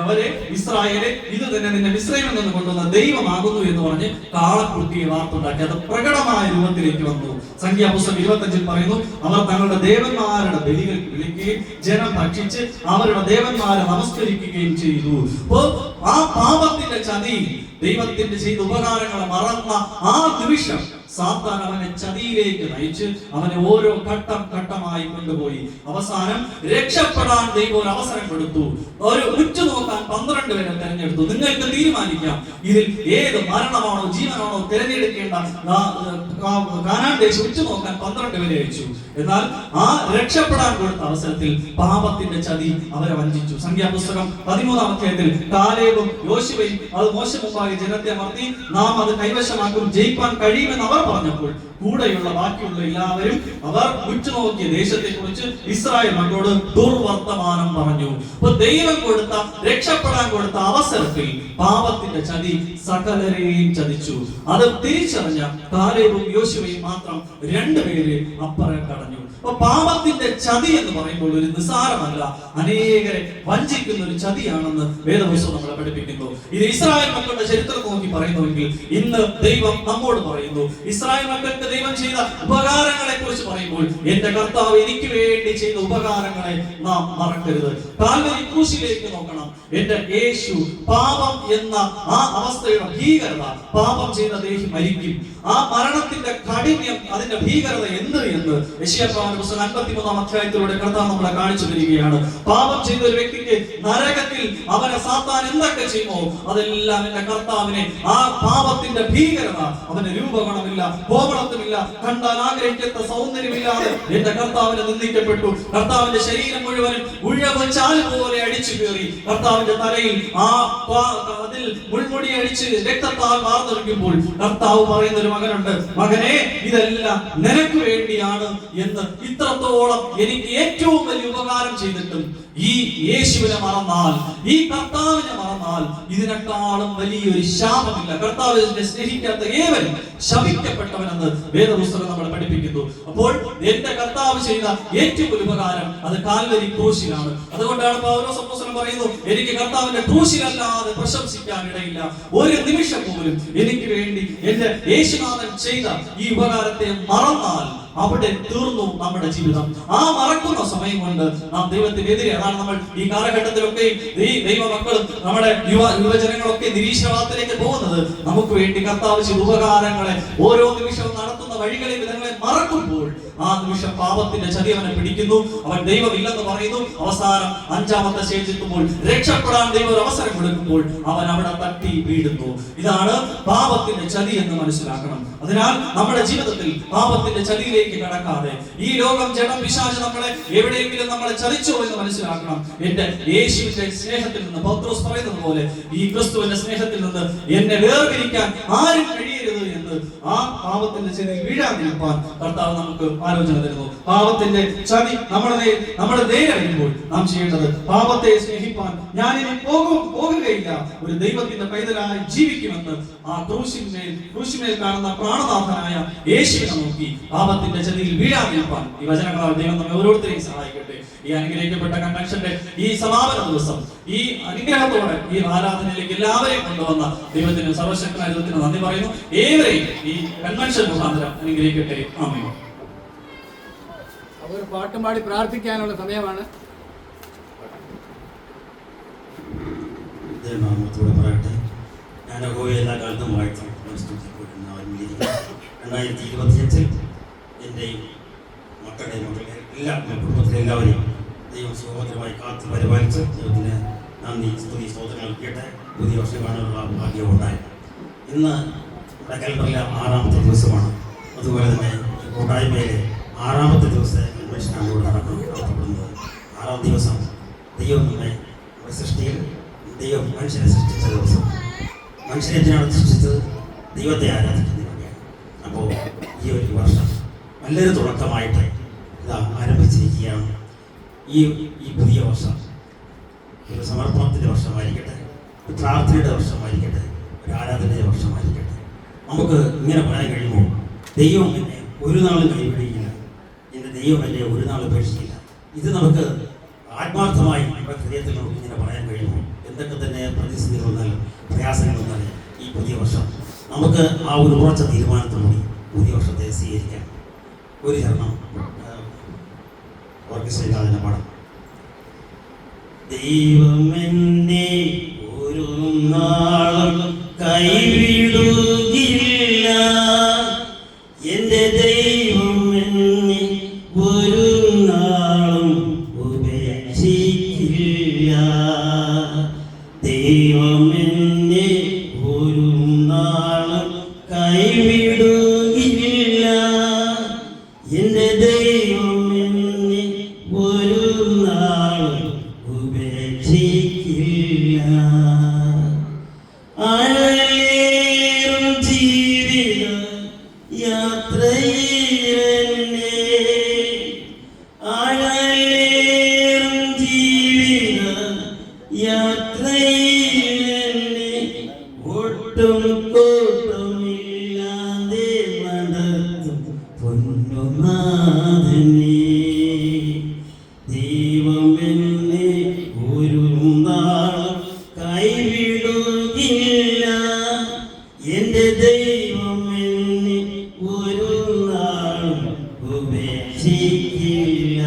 അവരെ ഇസ്രായേലെ ഇത് തന്നെ നിന്നെ മിസ്രയീമിൽ നിന്ന് കൊണ്ടുവന്ന ദൈവമാകുന്നു എന്ന് പറഞ്ഞ് കാളക്കുട്ടിയെ വാർത്തുണ്ടാക്കി. അത് പ്രകടമായ രൂപത്തിലേക്ക് വന്നു. സംഖ്യാപുസ്തകം 25 പറയുന്നു, അവർ തങ്ങളുടെ ദേവന്മാരുടെ ബലികൾ വിളിക്കുകയും ജനം ഭക്ഷിച്ച് അവരുടെ ദേവന്മാരെ നമസ്കരിക്കുകയും ചെയ്തു. അപ്പോൾ ആ പാപത്തിന്റെ ചതി ദൈവത്തിന്റെ ചെയ്ത ഉപകാരങ്ങളെ മറന്ന ആ നിമിഷം സാത്താൻ അവനെ ചതിയിലേക്ക് നയിച്ച് അവനെ ഓരോ ഘട്ടമായി കൊണ്ടുപോയി. അവസാനം രക്ഷപ്പെടാൻ ദൈവം ഒരു അവസരം കൊടുത്തു. ഒരു ഉറ്റുനോക്കാൻ 12 പേരെ തെരഞ്ഞെടുത്തു. നിങ്ങൾക്ക് തീരുമാനിക്കാം ഇതിൽ ഏത് മരണമാണോ ജീവനാണോ തിരഞ്ഞെടുക്കേണ്ട. കാനാൻ ദേശം ഉറ്റുനോക്കാൻ 12 പേരെ അയച്ചു. എന്നാൽ ആ രക്ഷപ്പെടാൻ കൊടുത്ത അവസരത്തിൽ പാപത്തിന്റെ ചതി അവരെ വഞ്ചിച്ചു. സംഖ്യാപുസ്തകം 13-ാം അധ്യായത്തിൽ കാലേബും യോശുവയും അത് മോശെ മുമ്പാകെ ജനത്തെ അമർത്തി നാം അത് കൈവശമാക്കും, ജയിക്കാൻ കഴിയുമെന്ന് അവർ പറഞ്ഞപ്പോൾ കൂടെയുള്ള ബാക്കിയുള്ള എല്ലാവരും അവർ ഉറ്റുനോക്കിയ ദേശത്തെ കുറിച്ച് ഇസ്രായേൽ മക്കളോട് ദുർവർത്തമാനം പറഞ്ഞു. അപ്പൊ ദൈവം കൊടുത്ത രക്ഷപ്പെടാൻ കൊടുത്ത അവസരത്തിൽ പാപത്തിന്റെ ചതി സകലരെയും ചതിച്ചു. അത് തിരിച്ചറിഞ്ഞ കാലേബും യോശുവയും മാത്രം 2 പേര് അപ്പുറം കടഞ്ഞു. അപ്പൊ പാപത്തിന്റെ ചതി എന്ന് പറയുമ്പോൾ ഒരു നിസ്സാരമല്ല, അനേകരെ വഞ്ചിക്കുന്ന ഒരു ചതിയാണെന്ന് വേദപുസ്തകം നമ്മളെ പഠിപ്പിക്കുന്നു. ഇത് ഇസ്രായേൽ മക്കളുടെ ചരിത്രം നോക്കി പറയുന്നുവെങ്കിൽ ഇന്ന് ദൈവം നമ്മോട് പറയുന്നു. ഇസ്രായേൽ മക്കൾക്ക് ദൈവം ചെയ്ത ഉപകാരങ്ങളെ കുറിച്ച് പറയുമ്പോൾ എന്റെ കർത്താവ് എനിക്ക് വേണ്ടി ചെയ്ത ഉപകാരങ്ങളെ നാം മറക്കരുത്. കാൽവരി ക്രൂശിലേക്ക് നോക്കണം. എന്റെ യേശു പാപം എന്ന ആ അവസ്ഥയുടെ ഭീകരത, പാപം ചെയ്ത ദേഹി മരിക്കും, ആ മരണത്തിന്റെ കാഠിന്യം, അതിന്റെ ഭീകരത എന്ത് എന്ന് യെശയ്യാ പുസ്തകം 53-ാം അധ്യായത്തിലൂടെ കർത്താവ് നമ്മളെ കാണിച്ചു തരികയാണ്. പാപം ചെയ്ത ഒരു വ്യക്തിക്ക് നരകത്തിൽ അവനെ സാത്താൻ എന്തൊക്കെ ചെയ്യുമോ അതെല്ലാം എന്റെ കർത്താവിനെ, ആ പാപത്തിന്റെ ഭീകരത, അവന് രൂപഗുണമില്ല, കോമളത്വമില്ല, കണ്ടാൽ ആഗ്രഹിക്കാത്ത സൗന്ദര്യമില്ലാതെ എന്റെ കർത്താവിനെ നിന്ദിക്കപ്പെട്ടു. കർത്താവിന്റെ ശരീരം മുഴുവനും ഉഴവ് ചാല് പോലെ അടിച്ചു കയറി. കർത്താവിന്റെ തലയിൽ അതിൽ മുൾമുടി അടിച്ച് രക്തത്താൽ വാർന്നൊരുക്കുമ്പോൾ കർത്താവ് പറയുന്ന ഒരു മകനുണ്ട്, മകനെ ഇതെല്ലാം നിനക്ക് വേണ്ടിയാണ് എന്ന്. ഇത്രത്തോളം എനിക്ക് ഏറ്റവും വലിയ ഉപകാരം ചെയ്തിട്ടും ഈ യേശുവിനെ മറന്നാൽ, ഈ കർത്താവിനെ മറന്നാൽ ഇതിനേക്കാളും വലിയൊരു ശാപമില്ല. കർത്താവിനെ സ്നേഹിക്കാത്ത ഏവരും ശപിക്കപ്പെട്ടവനെന്ന് വേദപുസ്തകം നമ്മളെ പഠിപ്പിക്കുന്നു. അപ്പോൾ എന്റെ കർത്താവ് ചെയ്ത ഏറ്റവും വലിയ ഉപകാരം അത് കാൽവരി ക്രൂശിലാണ്. അതുകൊണ്ടാണ് പൗലോസ് അപ്പോസ്തലൻ പറയുന്നു, എനിക്ക് കർത്താവിന്റെ ക്രൂശിലല്ലാതെ പ്രശംസിക്കാൻ ഇടയില്ല. ഒരു നിമിഷം പോലും എനിക്ക് വേണ്ടി എന്റെ യേശുനാഥൻ ചെയ്ത ഈ ഉപകാരത്തെ മറന്നാൽ അവിടെ തീർന്നു നമ്മുടെ ജീവിതം. ആ മറക്കുന്ന സമയം കൊണ്ട് നാം ദൈവത്തിനെതിരെ, അതാണ് നമ്മൾ ഈ കാലഘട്ടത്തിലൊക്കെ ഈ ദൈവമക്കളും നമ്മുടെ യുവജനങ്ങളൊക്കെ നിരീശ്വരവാദത്തിലേക്ക് പോകുന്നത്. നമുക്ക് വേണ്ടി കർത്താവ് ചെയ്ത ഉപകാരങ്ങളെ ഓരോ നിമിഷവും നടത്തുന്ന വഴികളെ വിധങ്ങളെ മറക്കുമ്പോൾ ആ നിമിഷം പാപത്തിന്റെ ചതി അവനെ പിടിക്കുന്നു. അവൻ ദൈവമില്ലെന്ന് പറയുന്നു. അവസാനം 5-ാമത്തെ സ്റ്റേജ് എത്തുമ്പോൾ രക്ഷപ്പെടാൻ ദൈവം ഒരു അവസരം കൊടുക്കുമ്പോൾ അവൻ അവിടെ തട്ടി വീഴുന്നു. ഇതാണ് പാപത്തിന്റെ ചതി എന്ന് മനസ്സിലാക്കണം. അതിനാൽ നമ്മുടെ ജീവിതത്തിൽ പാപത്തിന്റെ ചതിയിലേക്ക് കടക്കാതെ, ഈ ലോകം, ജഡം, പിശാച് നമ്മളെ എവിടെയെങ്കിലും നമ്മളെ ചതിച്ചോ എന്ന് മനസ്സിലാക്കണം. എന്റെ യേശുവിന്റെ സ്നേഹത്തിൽ നിന്ന് പൗത്രോസ് പറയുന്നത് പോലെ ഈ ക്രിസ്തുവിന്റെ സ്നേഹത്തിൽ നിന്ന് എന്നെ വേർതിരിക്കാൻ ആരും കഴിയരുത് എന്ന് ആ പാപത്തിന്റെ ചതിയിൽ വീഴാതിരിക്കാൻ കർത്താവ് നമുക്ക് ആലോചന തരുന്നു. പാപത്തിന്റെ ചതി നമ്മുടെ നേരെ വരുമ്പോൾ നാം ചെയ്യേണ്ടത് പാപത്തെ സ്നേഹിപ്പാൻ ഞാൻ ഇനി പോകുകയില്ല, ഒരു ദൈവത്തിന്റെ പൈതലായി ജീവിക്കുമെന്ന് ആ ക്രൂശിന്മേൽ കാണുന്ന പ്രാണനാഥനായ യേശുവിനെ നോക്കി പാപത്തിന്റെ ചതിയിൽ വീഴാതിരിക്കാൻ ഈ വചനങ്ങളാൽ ദൈവം നമ്മെ ഓരോരുത്തരെയും സഹായിക്കട്ടെ. ഈ അനുഗ്രഹിക്കപ്പെട്ട കൺവെൻഷന്റെ ഈ സമാപന ദിവസം ഈ അനുഗ്രഹത്തോടെ ഈ ആരാധനയിലേക്ക് എല്ലാവരെയും കൊണ്ടുവന്ന ദൈവത്തിന്, സർവശക്തനായ ദൈവത്തിന് നന്ദി പറയുന്നു. ഏവരെയും ഈ കൺവെൻഷൻ മുഖാന്തരം അനുഗ്രഹിക്കട്ടെ. ആമേൻ. ഒരു പാട്ടും പാടി പ്രാർത്ഥിക്കാനുള്ള സമയമാണ്. നാമത്തോടെ പറയട്ടെ. ഞാൻ യഹോവയെ എല്ലാ കാലത്തും വാഴ്ത്തും. 2028 എൻ്റെയും മക്കളുടെയും എല്ലാ കുടുംബത്തിലെ എല്ലാവരെയും ദൈവം സുഖഭദ്രമായി കാത്ത് പരിപാലിച്ച് ദൈവത്തിന് നന്ദി സ്തുതി സ്തോത്രങ്ങൾ കേട്ട് പുതിയ വർഷം കാണാനുള്ള ഭാഗ്യം ഉണ്ടായി. ഇന്ന് നമ്മുടെ കലണ്ടറിലെ 6ാമത്തെ ദിവസമാണ്. അതുപോലെ തന്നെ ഈ കൂട്ടായ്മയിലെ 6ാമത്തെ ദിവസത്തെ കൺവെൻഷനാണ് ഇവിടെ നടത്തപ്പെടുന്നത്. 6ാം ദിവസം ദൈവം നമ്മുടെ സൃഷ്ടിയിൽ ദൈവം മനുഷ്യനെ സൃഷ്ടിച്ച ദിവസം. മനുഷ്യനെ എന്തിനാണ് സൃഷ്ടിച്ചത്? ദൈവത്തെ ആരാധിക്കുന്നതിന് വേണ്ടിയാണ്. അപ്പോൾ ഈ ഒരു വർഷം നല്ലൊരു തുടക്കമായിട്ട് ഇതാ ആരംഭിച്ചിരിക്കുകയാണ്. ഈ പുതിയ വർഷം ഒരു സമർപ്പണത്തിൻ്റെ വർഷമായിരിക്കട്ടെ, ഒരു പ്രാർത്ഥനയുടെ വർഷമായിരിക്കട്ടെ, ഒരു ആരാധനയുടെ വർഷമായിരിക്കട്ടെ. നമുക്ക് ഇങ്ങനെ പറയാൻ കഴിയുമ്പോൾ ദൈവം എന്നെ ഒരു നാളും കൈവിടുകയില്ല, എൻ്റെ ദൈവം എന്നെ ഒരു നാളും ഉപേക്ഷിക്കില്ല. ഇത് നമുക്ക് ആത്മാർത്ഥമായി നമ്മുടെ ഹൃദയത്തിൽ നമുക്ക് ഇങ്ങനെ പറയാൻ കഴിയുമ്പോൾ എന്തൊക്കെ തന്നെ പ്രതിസന്ധികൾ വന്നാലും പ്രയാസങ്ങൾ വന്നാലും ഈ പുതിയ വർഷം നമുക്ക് ആ ഒരു ഉറച്ച തീരുമാനത്തോടുകൂടി പുതിയ വർഷത്തെ സ്വീകരിക്കാം. ഒരു ചരണം ഓർക്കസ്ട്രയില്ലാതെ പാടാം. ദൈവം എന്നെ ഒരു നാളും കൈവിടുകയില്ല, എൻ്റെ ദൈവം എന്നെ ഒരു നാളും ഉപേക്ഷിക്കില്ല. ദൈവം എന്നെ ഒരു നാളും കൈവിടുകയില്ല, എൻ്റെ ദൈവം എന്നെ ഒരു നാളും ഉപേക്ഷിക്കില്ല. അഴലേറും ജീവിത യാത്രയിലെന്നെ, അഴലേറും ജീവിത യാത്രയിലെന്നെ ഒട്ടും കൂട്ടമില്ലാതെ നടത്തും പൊന്നുനാഥനേ. ദൈവം എന്നെ ഒരു നാളും കൈവിടുകയില്ല, എൻ്റെ ദൈവം എന്നെ ഒരു നാളും ഉപേക്ഷിക്കില്ല.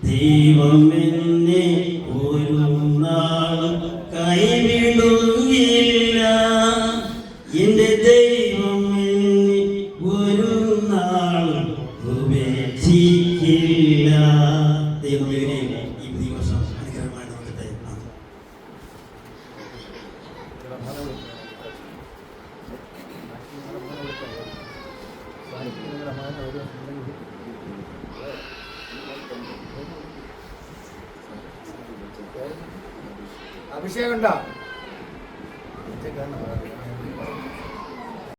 ദൈവം എന്നെ ഒരു നാളും കൈവിടുകയില്ല, എൻ്റെ ദൈവം എന്നെ ഒരു നാളും ഉപേക്ഷിക്കില്ല. ദൈവമേ, ഈ പുതിയ വർഷം അനുഗ്രഹമായി നടക്കട്ടെ. അഭിഷേകം ഉണ്ടോ?